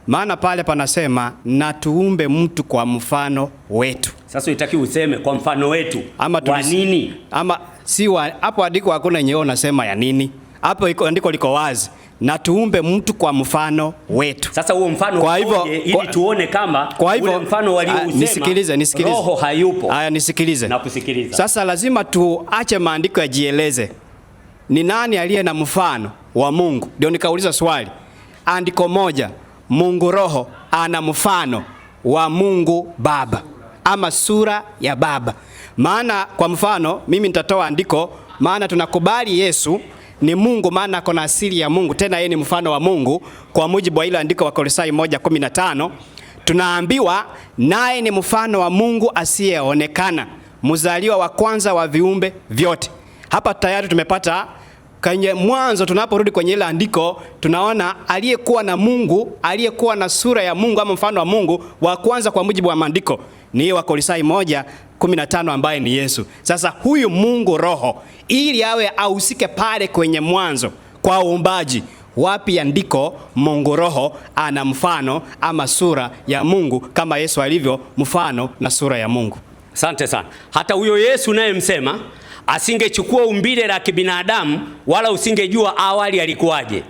Maana pale panasema na tuumbe mtu kwa mfano wetu. Sasa unataka useme kwa mfano wetu. Kwa nini? Ama si hapo andiko hakuna yenyewe unasema ya nini? Hapo andiko liko wazi. Na tuumbe mtu kwa mfano wetu. Sasa huo mfano kwa hivyo, ili tuone kama ule mfano waliousema roho hayupo. Haya, nisikilize. Na kusikiliza. Sasa lazima tuache maandiko yajieleze. Ni nani aliye na mfano wa Mungu? Ndio nikauliza swali. Andiko moja, Mungu Roho ana mfano wa Mungu Baba ama sura ya Baba. Maana kwa mfano mimi nitatoa andiko, maana tunakubali Yesu ni Mungu, maana ako na asili ya Mungu, tena yeye ni mfano wa Mungu. Kwa mujibu wa ile andiko wa Kolosai 1:15 tunaambiwa naye ni mfano wa Mungu asiyeonekana, mzaliwa wa kwanza wa viumbe vyote. Hapa tayari tumepata kwenye Mwanzo. Tunaporudi kwenye ile andiko tunaona aliyekuwa na Mungu, aliyekuwa na sura ya Mungu ama mfano wa Mungu wa kwanza kwa mujibu wa maandiko ni wa Kolosai 1:15 ambaye ni Yesu. Sasa huyu Mungu Roho ili awe ahusike pale kwenye Mwanzo kwa uumbaji, wapi andiko Mungu Roho ana mfano ama sura ya Mungu kama Yesu alivyo mfano na sura ya Mungu? Asante sana. Hata huyo Yesu naye msema asingechukua umbile la kibinadamu, wala usingejua awali alikuwaje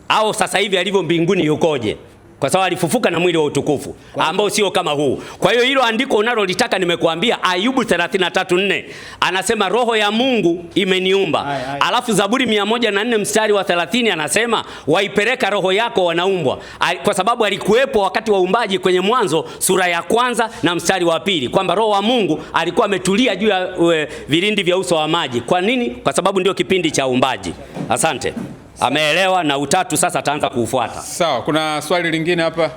au sasa hivi alivyo mbinguni yukoje, kwa sababu alifufuka na mwili wa utukufu ambao sio kama huu. Kwa hiyo hilo andiko unalolitaka nimekuambia, Ayubu 33:4 anasema roho ya Mungu imeniumba. Alafu Zaburi 104:30 anasema waipeleka roho yako wanaumbwa, kwa sababu alikuwepo wakati wa uumbaji kwenye Mwanzo sura ya 1 na mstari wa 2, kwamba roho wa Mungu alikuwa ametulia juu ya vilindi vya uso wa maji. Kwa nini? Kwa sababu ndio kipindi cha uumbaji. Asante. Ameelewa, na utatu sasa ataanza kuufuata. Sawa, kuna swali lingine hapa?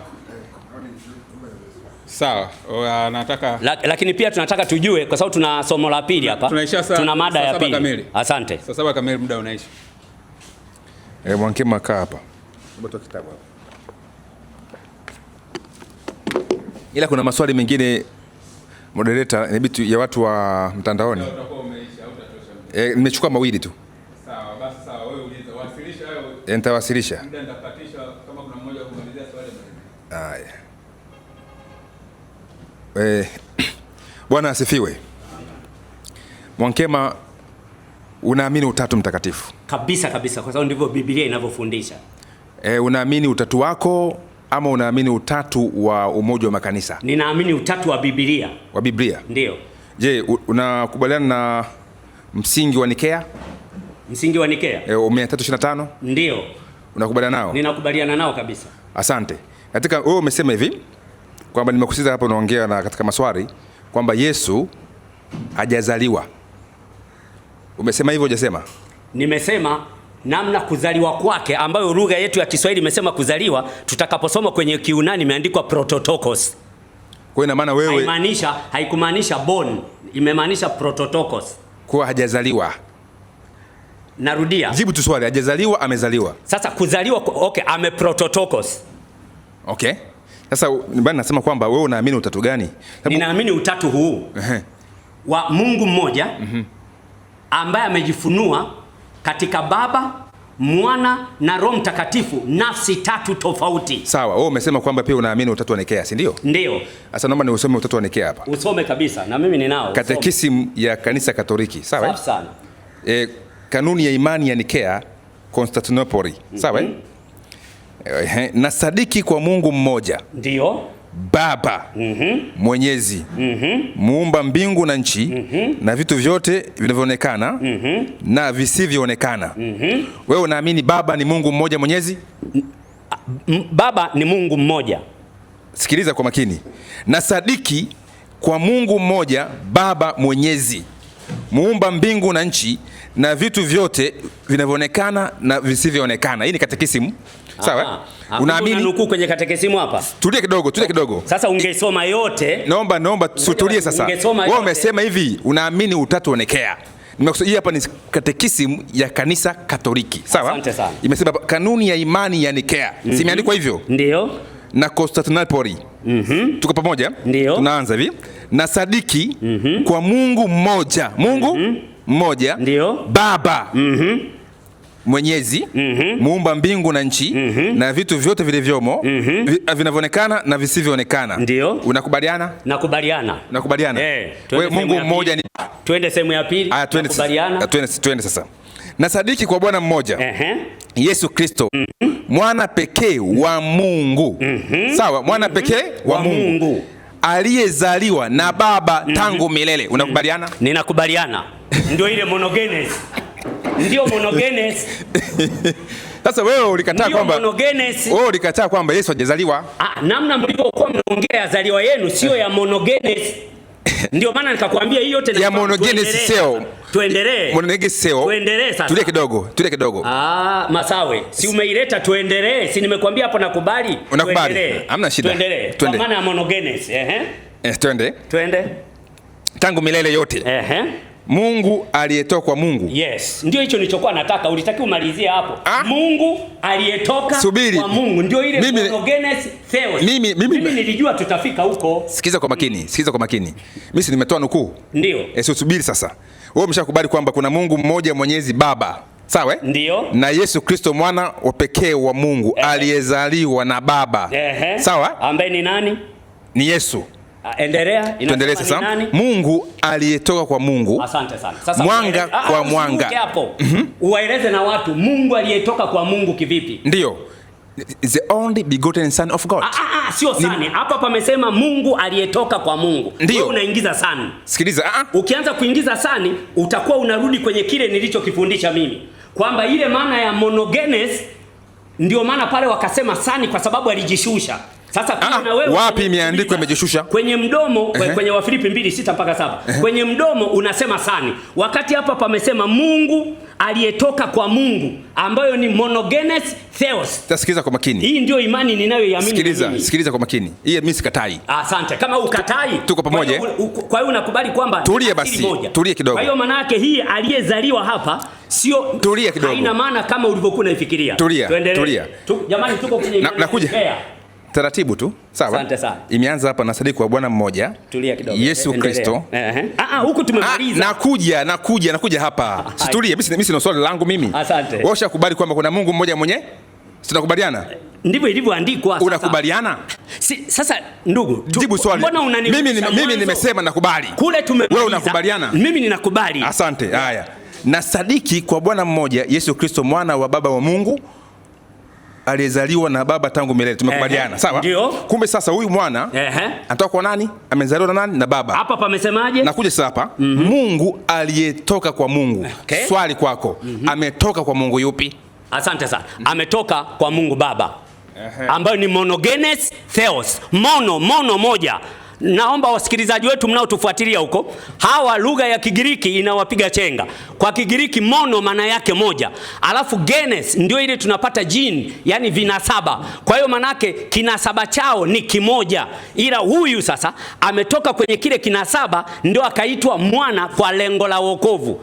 Sawa. Nataka lakini pia tunataka tujue, kwa sababu tuna somo la pili hapa. Tuna mada ya pili. Kamili. Asante. Saa 7 kamili muda unaisha. Mwankema kaa hapa. Mbona kitabu hapa? Ila kuna maswali mengine moderator, inabidi ya watu wa mtandaoni. Nimechukua mawili tu. Sawa, basi sawa, wewe uliza. Wasilisha hayo. Nitawasilisha. Muda nitapatisha kama kuna mmoja kumalizia swali. Haya. Bwana asifiwe. Mwankema, unaamini utatu mtakatifu? Kabisa kabisa, kwa sababu ndivyo Biblia inavyofundisha. Unaamini utatu wako ama unaamini utatu wa umoja wa makanisa? Ninaamini utatu wa Biblia. Wa Biblia? Ndio. Je, unakubaliana na msingi wa Nikea? Msingi wa Nikea? 325? Ndio. Unakubaliana nao? Ninakubaliana nao kabisa. Asante. Katika wewe umesema hivi kwamba nimekusikiza hapo unaongea na katika maswali kwamba Yesu hajazaliwa. Umesema hivyo hujasema? Nimesema namna kuzaliwa kwake, ambayo lugha yetu ya Kiswahili imesema kuzaliwa. Tutakaposoma kwenye Kiunani imeandikwa prototokos. Kwa ina maana wewe haikumaanisha born, imemaanisha prototokos. Kwa hajazaliwa. Narudia. Jibu tu swali, hajazaliwa amezaliwa. Sasa kuzaliwa, okay, ameprototokos. Okay. Sasa bwana nasema kwamba wewe unaamini utatu gani? Ninaamini utatu huu wa Mungu mmoja ambaye amejifunua katika Baba, Mwana na Roho Mtakatifu, nafsi tatu tofauti. Sawa, wewe umesema kwamba pia unaamini utatu wa Nikea, si ndio? Ndio. Sasa naomba ni usome utatu wa Nikea hapa. Usome kabisa, na mimi ninao. Katekisimu ya Kanisa Katoliki, sawa? Safi sana. Kanuni ya imani ya Nikea, Constantinople, sawa? Na sadiki kwa Mungu mmoja. Ndio. Baba Mwenyezi, muumba mbingu na nchi na vitu vyote vinavyoonekana na visivyoonekana. Wewe unaamini Baba ni Mungu mmoja Mwenyezi? Baba ni Mungu mmoja. Sikiliza kwa makini. Na sadiki kwa Mungu mmoja Baba Mwenyezi, muumba mbingu na nchi na vitu vyote vinavyoonekana na visivyoonekana. Hii ni katekisimu. Sawa? Unaamini nukuu kwenye katekisimu hapa? Tulia kidogo. Sasa ungesoma yote. Naomba tutulie sasa. Wewe umesema hivi, umeamini utatu wa Nikea. Nimekusudia hapa ni katekisimu ya Kanisa Katoliki. Sawa? Asante sana. Imesema kanuni ya imani ya Nikea. Si imeandikwa hivyo? Ndio. Na Constantinople. Tuko pamoja? Ndio. Tunaanza hivi. Na sadiki kwa Mungu mmoja. Mungu mmoja. Ndio. Baba Mwenyezi, muumba mbingu na nchi na vitu vyote vilivyomo vinavyoonekana na visivyoonekana. Ndio. Unakubaliana? Nakubaliana. Wewe Mungu mmoja ni. Twende sehemu ya pili. Nakubaliana. Twende sasa. Na sadiki kwa Bwana mmoja. Yesu Kristo. Mwana pekee wa Mungu. Sawa, mwana pekee wa Mungu. Aliyezaliwa na Baba tangu milele. Unakubaliana? Ninakubaliana. Ndio ile monogenes. Ndio monogenes. Sasa wewe ulikataa kwamba Yesu hajazaliwa. Namna mlivyokuwa mnaongea zaliwa yenu sio ya monogenes. Ndio maana nikakwambia hii yote ya monogenes sio. Tuendelee. Monogenes sio. Tuendelee sasa. Tulia kidogo. Masawe, si umeileta tuendelee. Si nimekwambia hapo nakubali. Unakubali? Hamna shida. Tuendelee. Kwa maana ya monogenes, Twende. Tangu milele yote. Mungu aliyetoka kwa Mungu. Yes, ndio hicho nilichokuwa nataka. Ulitakiwa umalizie hapo. Mungu aliyetoka kwa Mungu. Ndio ile monogenes theos. Mimi nilijua tutafika huko. Sikiza kwa makini. Mimi si nimetoa nukuu. Ndio. Subiri sasa. Wewe umeshakubali kwamba kuna Mungu mmoja Mwenyezi Baba. Sawa? Ndio. Na Yesu Kristo mwana wa pekee wa Mungu aliyezaliwa na Baba. Sawa? Ambaye ni nani? Ni Yesu. Endelea. Tuendelee sasa. Mungu aliyetoka kwa Mungu. Asante sana. Sasa mwanga kwa mwanga. Hapo. Uwaeleze na watu Mungu aliyetoka kwa Mungu kivipi? Ndio. The only begotten son of God. Sio sani. Hapa pamesema Mungu aliyetoka kwa Mungu. Wewe unaingiza sani. Sikiliza. Ukianza kuingiza sani utakuwa unarudi kwenye kile nilichokifundisha mimi. Kwamba ile maana ya monogenes ndio maana pale wakasema sani kwa sababu alijishusha. Sasa na wewe wapi imeandikwa imejishusha? Kwenye mdomo kwenye Wafilipi 2:6 mpaka 7. Kwenye mdomo unasema sani. Wakati hapa pamesema Mungu aliyetoka kwa Mungu ambayo ni monogenes theos. Sikiliza kwa makini. Hii ndio imani ninayoiamini. Sikiliza kwa makini. Hii mimi sikatai. Asante. Kama ukatai, tuko pamoja. Kwa hiyo unakubali kwamba tulia basi. Tulia kidogo. Kwa hiyo maana yake hii aliyezaliwa hapa sio, tulia kidogo. Haina maana kama ulivyokuwa unaifikiria. Tulia. Jamani tuko kwenye imani. Nakuja. Taratibu tu. Sawa. Asante sana. Imeanza hapa na sadiki wa Bwana mmoja. Tulia kidogo. Yesu Kristo. Huku tumemaliza. Nakuja hapa. Situlie. Mimi sina swali langu mimi. Asante. Wewe ushakubali kwamba kuna Mungu mmoja mwenye? Tunakubaliana? Ndivyo ilivyoandikwa sasa. Unakubaliana? Sasa ndugu, jibu swali. Mimi nimesema nakubali. Kule tumemaliza. Wewe unakubaliana? Mimi ninakubali. Asante. Haya. Na sadiki kwa Bwana mmoja Yesu Kristo mwana wa Baba wa Mungu aliyezaliwa na Baba tangu milele. Tumekubaliana. Sawa? Ndio. Kumbe sasa huyu mwana anatoka kwa nani? Amezaliwa na nani? Na Baba. Hapa pamesemaje? Nakuja sasa hapa. Mungu aliyetoka kwa Mungu. Swali kwako. Ametoka kwa Mungu yupi? Asante sana. Ametoka kwa Mungu Baba. Ambayo ni monogenes theos. Mono moja. Naomba wasikilizaji wetu mnaotufuatilia huko, hawa lugha ya Kigiriki inawapiga chenga. Kwa Kigiriki mono maana yake moja. Alafu genes ndio ile tunapata jini, yani vinasaba. Kwa hiyo manake kinasaba chao ni kimoja. Ila huyu sasa ametoka kwenye kile kinasaba ndio akaitwa mwana kwa lengo la wokovu.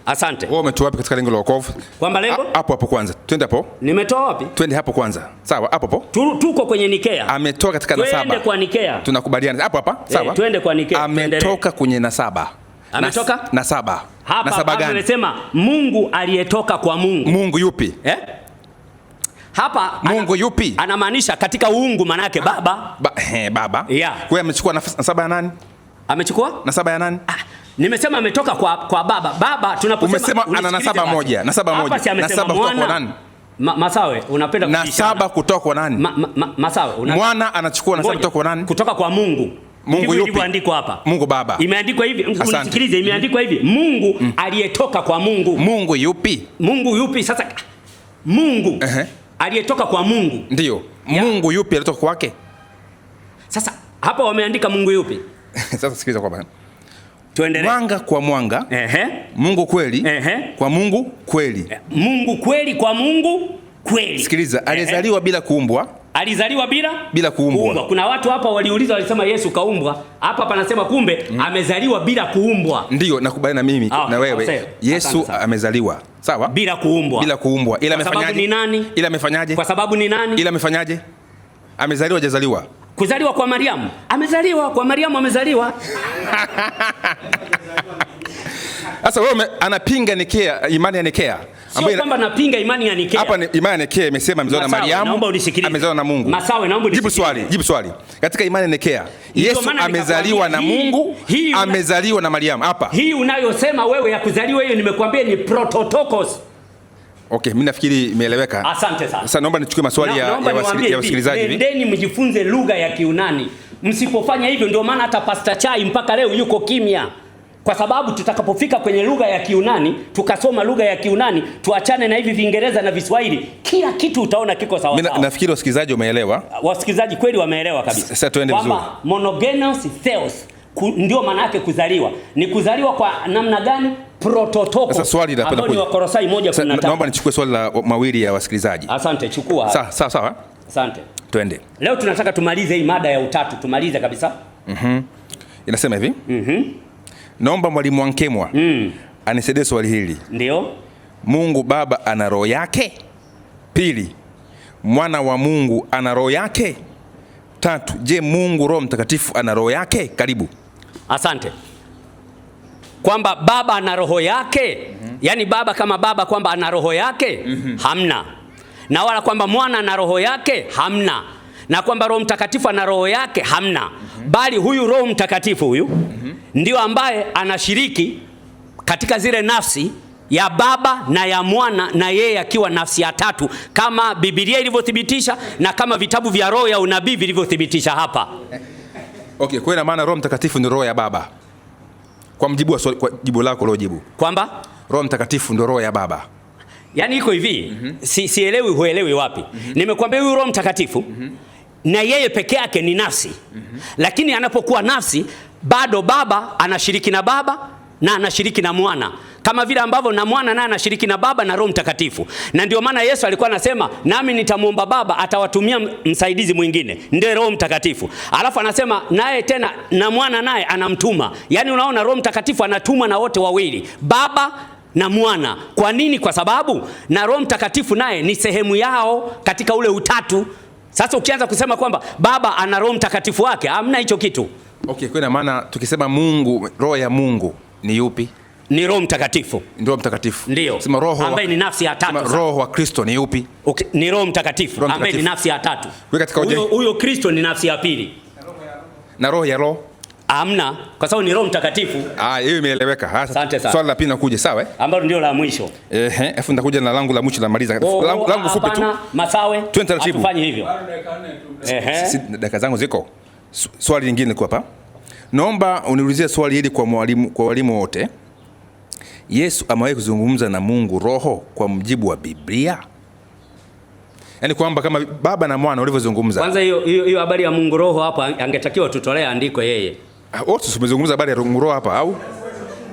Asante. Wewe umetoa wapi katika lengo la wokovu? Kwamba lengo? Hapo kwanza. Twende hapo. Nimetoa wapi? Twende hapo kwanza. Sawa, hapo. Tuko kwenye Nikea. Ametoka katika nasaba. Twende kwa Nikea. Tunakubaliana. Hapa. Sawa. Twende kwa Nikea. Ametoka kwenye nasaba. Ametoka? Nasaba. Hapa gani? Anasema Mungu aliyetoka kwa Mungu. Mungu yupi? Hapa Mungu yupi? Anamaanisha katika uungu maana yake Baba. Baba. Yeah. Kwa hiyo amechukua nasaba ya nani? Amechukua? Nasaba ya nani? Nimesema ametoka kwa Baba. Baba tunaposema umesema ana nasaba moja. Nasaba kutoka kwa nani? Masawe unapenda kubishana. Nasaba kutoka kwa nani? Masawe mwana anachukua nasaba kutoka kwa nani? Kutoka kwa Mungu. Mungu yupi? Ilivyoandikwa hapa. Mungu Baba. Imeandikwa hivi, unisikilize, imeandikwa hivi. Mungu aliyetoka kwa Mungu. Mungu yupi? Mungu yupi sasa? Mungu aliyetoka kwa Mungu. Ndio. Mungu yupi aliyetoka kwake? Sasa hapa wameandika Mungu yupi? Sasa sikiliza kwa bana. Tuendelee. Mwanga kwa mwanga. Mungu kweli. Kwa Mungu kweli. Mungu kweli kwa Mungu kweli. Sikiliza, alizaliwa bila kuumbwa. Alizaliwa bila kuumbwa. Kuna watu hapa waliuliza, walisema Yesu kaumbwa. Hapa panasema kumbe amezaliwa bila kuumbwa. Ndio, nakubaliana mimi na wewe. Yesu amezaliwa. Sawa? Bila kuumbwa. Ila amefanyaje? Sababu ni nani? Ila amefanyaje? Kwa sababu ni nani? Ila amefanyaje? Amezaliwa hajazaliwa? Kuzaliwa kwa Mariamu. Amezaliwa kwa Mariamu, amezaliwa. Sasa wewe anapinga Nikea, imani ya Nikea. Sio kwamba napinga imani ya Nikea. Hapa imani ya Nikea imesema amezaliwa na Mariamu, amezaliwa na Mungu. Masawe, naomba unisikilize. Jibu swali. Katika imani ya Nikea, Yesu amezaliwa na Mungu, amezaliwa na Mariamu. Hapa. Hii unayosema wewe ya kuzaliwa hiyo nimekuambia ni prototokos. Okay, mimi nafikiri imeeleweka. Asante sana. Sasa naomba nichukue maswali ya wasikilizaji hivi. Nendeni mjifunze lugha ya Kiunani. Msipofanya hivyo ndio maana hata Pastor Chai mpaka leo yuko kimya. Kwa sababu tutakapofika kwenye lugha ya Kiunani, tukasoma lugha ya Kiunani, tuachane na hivi Viingereza na Viswahili, kila kitu utaona kiko sawa sawa. Mimi nafikiri wasikilizaji wameelewa. Wasikilizaji kweli wameelewa kabisa. Sasa tuende vizuri. Kwamba monogenes theos ndio maana yake kuzaliwa. Ni kuzaliwa kwa namna gani? Prototoko. Sasa swali la kuja. Wakolosai 1:15. Naomba nichukue swali la mawili ya wasikilizaji. Asante, chukua. Sawa. Asante. Twende. Leo tunataka tumalize hii mada ya utatu, tumalize kabisa. Inasema hivi. Naomba mwalimu Wankemwa anisaidie swali hili. Ndio. Mungu Baba ana roho yake? Pili, mwana wa Mungu ana roho yake? Tatu, je, Mungu Roho Mtakatifu ana roho yake? Karibu. Asante. Kwamba Baba ana roho yake, yani Baba kama Baba kwamba ana roho yake, hamna. Na wala kwamba Mwana ana roho yake, hamna. Na kwamba Roho Mtakatifu ana roho yake, hamna. Bali huyu Roho Mtakatifu huyu ndio ambaye anashiriki katika zile nafsi ya Baba na ya Mwana, na yeye akiwa nafsi ya tatu, kama Biblia ilivyothibitisha na kama vitabu vya roho ya unabii vilivyothibitisha hapa. Okay, kwa ina maana Roho Mtakatifu ni roho ya Baba. Kwa mjibu wa kwa jibu lako leo jibu. Kwamba Roho Mtakatifu ndio roho ya Baba. Yaani iko hivi, sielewi huelewi wapi. Nimekuambia huyu Roho Mtakatifu na yeye peke yake ni nafsi. Lakini anapokuwa nafsi, bado Baba anashiriki na Baba na anashiriki na Mwana, kama vile ambavyo na Mwana naye anashiriki na Baba na Roho Mtakatifu. Na ndio maana Yesu alikuwa anasema, nami nitamwomba Baba, atawatumia msaidizi mwingine, ndiye Roho Mtakatifu. Alafu anasema naye tena na Mwana naye anamtuma. Yaani unaona Roho Mtakatifu anatumwa na wote wawili, Baba na Mwana. Kwa nini? Kwa sababu na Roho Mtakatifu naye ni sehemu yao katika ule utatu. Sasa ukianza kusema kwamba Baba ana Roho Mtakatifu wake, hamna hicho kitu. Okay, kwa maana tukisema Mungu, roho ya Mungu ni yupi? Ni Roho Mtakatifu. Ndio Mtakatifu. Ndio. Sema roho ambaye ni nafsi ya tatu. Roho wa Kristo ni yupi? Okay, ni Roho Mtakatifu ambaye ni nafsi ya tatu. Huyo Kristo ni nafsi ya pili. Na roho ya roho? Hamna, kwa sababu ni Roho Mtakatifu. Hiyo imeeleweka. Asante sana. Swali la pili nakuja, sawa ambalo ndio la mwisho. Afu nitakuja na langu la mwisho la maliza. Langu fupi tu. Masawe. Tufanye hivyo. Dakika zangu ziko. Swali lingine liko hapa. Naomba uniulizie swali hili kwa walimu wote. Yesu amewahi kuzungumza na Mungu Roho kwa mujibu wa Biblia? Yaani kwamba kama Baba na Mwana walivyozungumza. Kwanza hiyo habari ya Mungu Roho hapa angetakiwa tutolee andiko yeye. Wote tumezungumza habari ya Mungu Roho hapa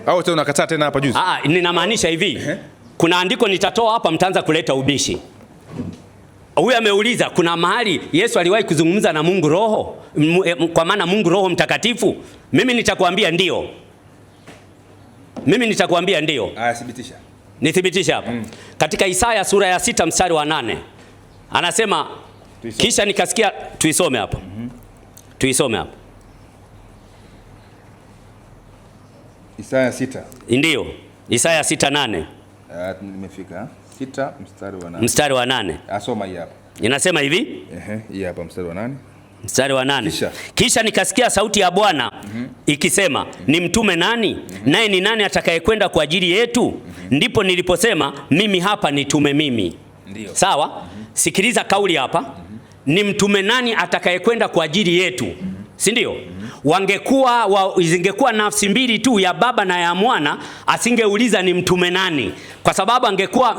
au tena unakataa tena hapa juzi? Ninamaanisha hivi. Kuna andiko nitatoa hapa, mtaanza kuleta ubishi. Huyu ameuliza kuna mahali Yesu aliwahi kuzungumza na Mungu Roho, kwa maana Mungu Roho Mtakatifu. Mimi nitakwambia ndio. Thibitisha. Nithibitisha hapa. Katika Isaya sura ya 6 mstari wa 8. Anasema kisha nikasikia, tuisome hapa. Tuisome hapa. Isaya 6. Ndio. Isaya 6:8. Nimefika 6 mstari wa 8. Asoma hii hapa. Inasema hivi? Hii hapa mstari wa 8. Mstari wa 8. Kisha nikasikia sauti ya Bwana ikisema, ni mtume nani? Naye ni nani atakayekwenda kwa ajili yetu? Ndipo niliposema, mimi hapa nitume mimi. Ndio. Sawa? Sikiliza kauli hapa. Ni mtume nani atakayekwenda kwa ajili yetu? Si ndio? Zingekuwa nafsi mbili tu, ya Baba na ya Mwana, asingeuliza ni mtume nani, kwa sababu angekuwa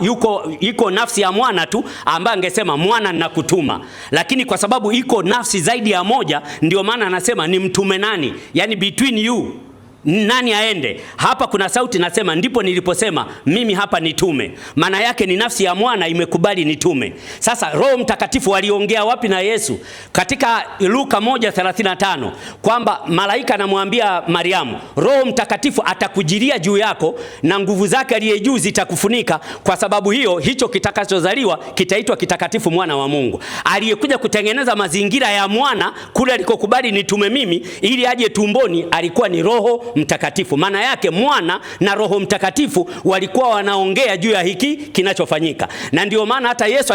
yuko nafsi ya Mwana tu ambaye angesema Mwana ninakutuma. Lakini kwa sababu iko nafsi zaidi ya moja, ndio maana anasema ni mtume nani, yani between you, nani aende. Hapa kuna sauti nasema, ndipo niliposema mimi hapa nitume. Maana yake ni nafsi ya Mwana imekubali nitume. Sasa Roho Mtakatifu aliongea wapi na Yesu? Katika Luka 1:35 kwamba malaika anamwambia Mariamu, Roho Mtakatifu atakujilia juu yako na nguvu zake aliye juu zitakufunika. Kwa sababu hiyo, hicho kitakachozaliwa kitaitwa kitakatifu, mwana wa Mungu. Aliyekuja kutengeneza mazingira ya Mwana kule alikokubali nitume mimi ili aje tumboni alikuwa ni Roho Mtakatifu. Maana yake Mwana na Roho Mtakatifu walikuwa wanaongea juu ya hiki kinachofanyika. Na ndio maana hata Yesu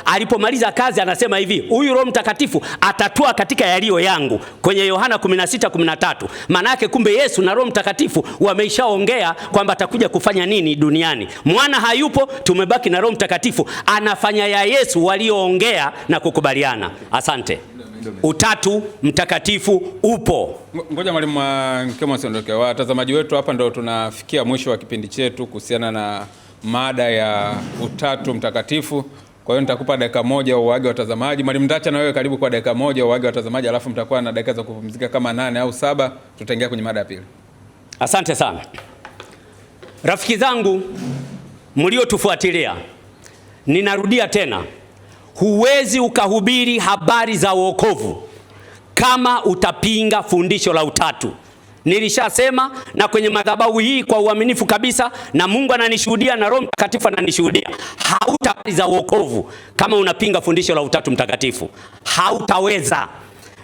alipomaliza kazi anasema hivi, huyu Roho Mtakatifu atatua katika yaliyo yangu, kwenye Yohana 16:13. Maana yake kumbe Yesu na Roho Mtakatifu wameishaongea kwamba atakuja kufanya nini duniani. Mwana hayupo, tumebaki na Roho Mtakatifu anafanya ya Yesu walioongea na kukubaliana. Asante. Utatu Mtakatifu upo. Ngoja mwalimu kama siondoke. Watazamaji wetu, hapa ndo tunafikia mwisho wa kipindi chetu kuhusiana na mada ya Utatu Mtakatifu. Kwa hiyo nitakupa dakika moja uwaage watazamaji. Mwalimu Ndacha, na wewe karibu kwa dakika moja uwaage watazamaji, alafu mtakuwa na dakika za kupumzika kama 8 au 7, tutaingia kwenye mada ya pili. Asante sana. Rafiki zangu mliotufuatilia, ninarudia tena, huwezi ukahubiri habari za wokovu kama utapinga fundisho la utatu. Nilishasema na kwenye madhabahu hii kwa uaminifu kabisa, na Mungu ananishuhudia na Roho Mtakatifu ananishuhudia, hautaweza za wokovu kama unapinga fundisho la Utatu Mtakatifu. Hautaweza.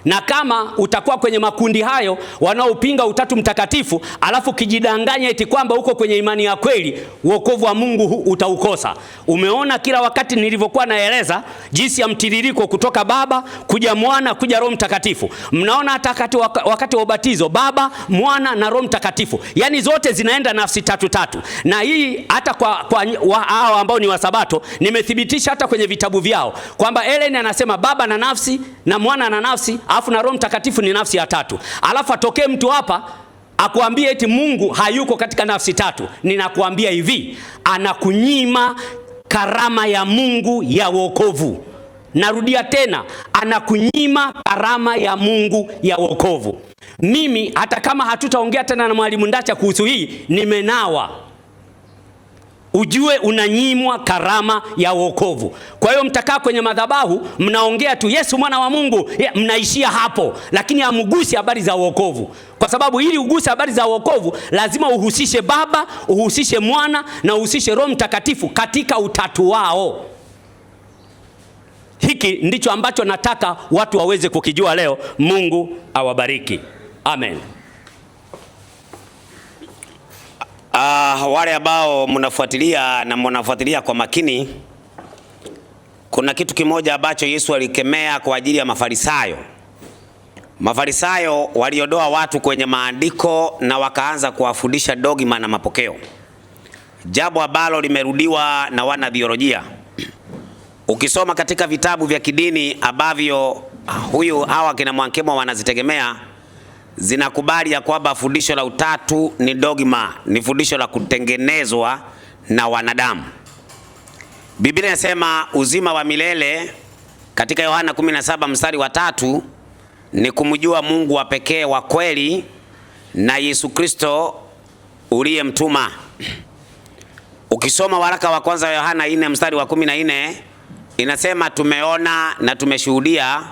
Na kama utakuwa kwenye makundi hayo wanaopinga Utatu Mtakatifu, alafu kijidanganya eti kwamba uko kwenye imani ya kweli, wokovu wa Mungu utaukosa. Umeona kila wakati nilivyokuwa naeleza jinsi ya mtiririko kutoka Baba kuja Mwana kuja Roho Mtakatifu. Mnaona hata wakati wa ubatizo Baba, Mwana na Roho Mtakatifu, yani zote zinaenda nafsi tatu. Na hii hata kwa hao ambao ni Wasabato nimethibitisha hata kwenye vitabu vyao kwamba Ellen anasema Baba na nafsi na Mwana na nafsi, alafu na Roho Mtakatifu ni nafsi ya tatu. Alafu atokee mtu hapa akuambie eti Mungu hayuko katika nafsi tatu. Ninakuambia hivi, anakunyima karama ya Mungu ya wokovu. Narudia tena, anakunyima karama ya Mungu ya wokovu. Mimi hata kama hatutaongea tena na Mwalimu Ndacha kuhusu hii, nimenawa. Ujue unanyimwa karama ya wokovu. Kwa hiyo mtakaa kwenye madhabahu mnaongea tu Yesu mwana wa Mungu, mnaishia hapo, lakini hamugusi habari za wokovu. Kwa sababu ili uguse habari za wokovu lazima uhusishe Baba, uhusishe Mwana na uhusishe Roho Mtakatifu katika utatu wao. Hiki ndicho ambacho nataka watu waweze kukijua leo. Mungu awabariki. Amen. Wale ambao mnafuatilia kwa makini, kuna kitu kimoja ambacho Yesu alikemea kwa ajili ya Mafarisayo. Mafarisayo waliondoa watu kwenye maandiko na wakaanza kuwafundisha dogma na mapokeo, jambo ambalo limerudiwa na wana theolojia. Ukisoma katika vitabu vya kidini ambavyo hawa kina Mwankemwa wanazitegemea, zinakubali ya kwamba fundisho la utatu ni dogma, ni fundisho la kutengenezwa na wanadamu. Biblia inasema uzima wa milele katika Yohana 17 mstari wa 3 ni kumjua Mungu wa pekee wa kweli na Yesu Kristo uliyemtuma. Ukisoma waraka wa kwanza wa Yohana 4 mstari wa 14 inasema tumeona na tumeshuhudia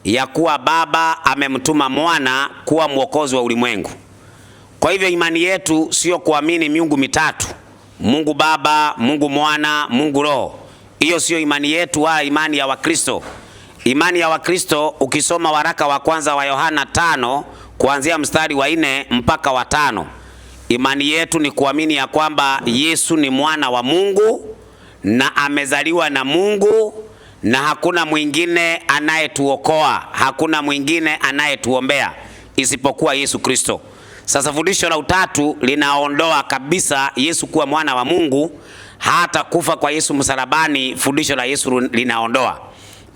ya kuwa Baba amemtuma Mwana kuwa mwokozi wa ulimwengu. Kwa hivyo imani yetu sio kuamini miungu mitatu, Mungu Baba, Mungu Mwana, Mungu Roho. Hiyo sio imani yetu wala imani ya Wakristo. Imani ya Wakristo, ukisoma waraka wa kwanza wa Yohana 5 kuanzia mstari wa 4 mpaka wa 5, imani yetu ni kuamini ya kwamba Yesu ni mwana wa Mungu na amezaliwa na Mungu, na hakuna mwingine anayetuokoa, hakuna mwingine anayetuombea isipokuwa Yesu Kristo. Sasa fundisho la utatu linaondoa kabisa Yesu kuwa mwana wa Mungu. Hata kufa kwa Yesu msalabani, fundisho la Yesu linaondoa.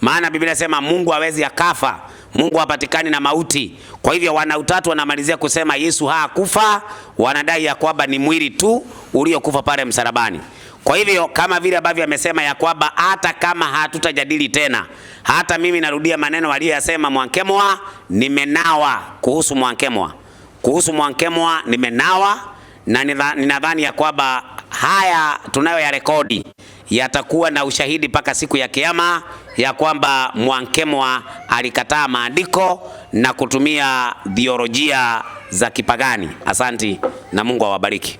Maana Biblia inasema Mungu hawezi akafa, Mungu hapatikani na mauti. Kwa hivyo wana utatu wanamalizia kusema Yesu hakufa, wanadai ya kwamba ni mwili tu uliokufa pale msalabani. Kwa hivyo kama vile ambavyo amesema ya kwamba hata kama hatutajadili tena, hata mimi narudia maneno aliyosema Mwankemwa, nimenawa kuhusu Mwankemwa. Kuhusu Mwankemwa nimenawa, na ninadhani ya kwamba haya tunayo ya rekodi yatakuwa na ushahidi mpaka siku ya Kiyama ya kwamba Mwankemwa alikataa maandiko na kutumia theolojia za kipagani. Asanti na Mungu awabariki.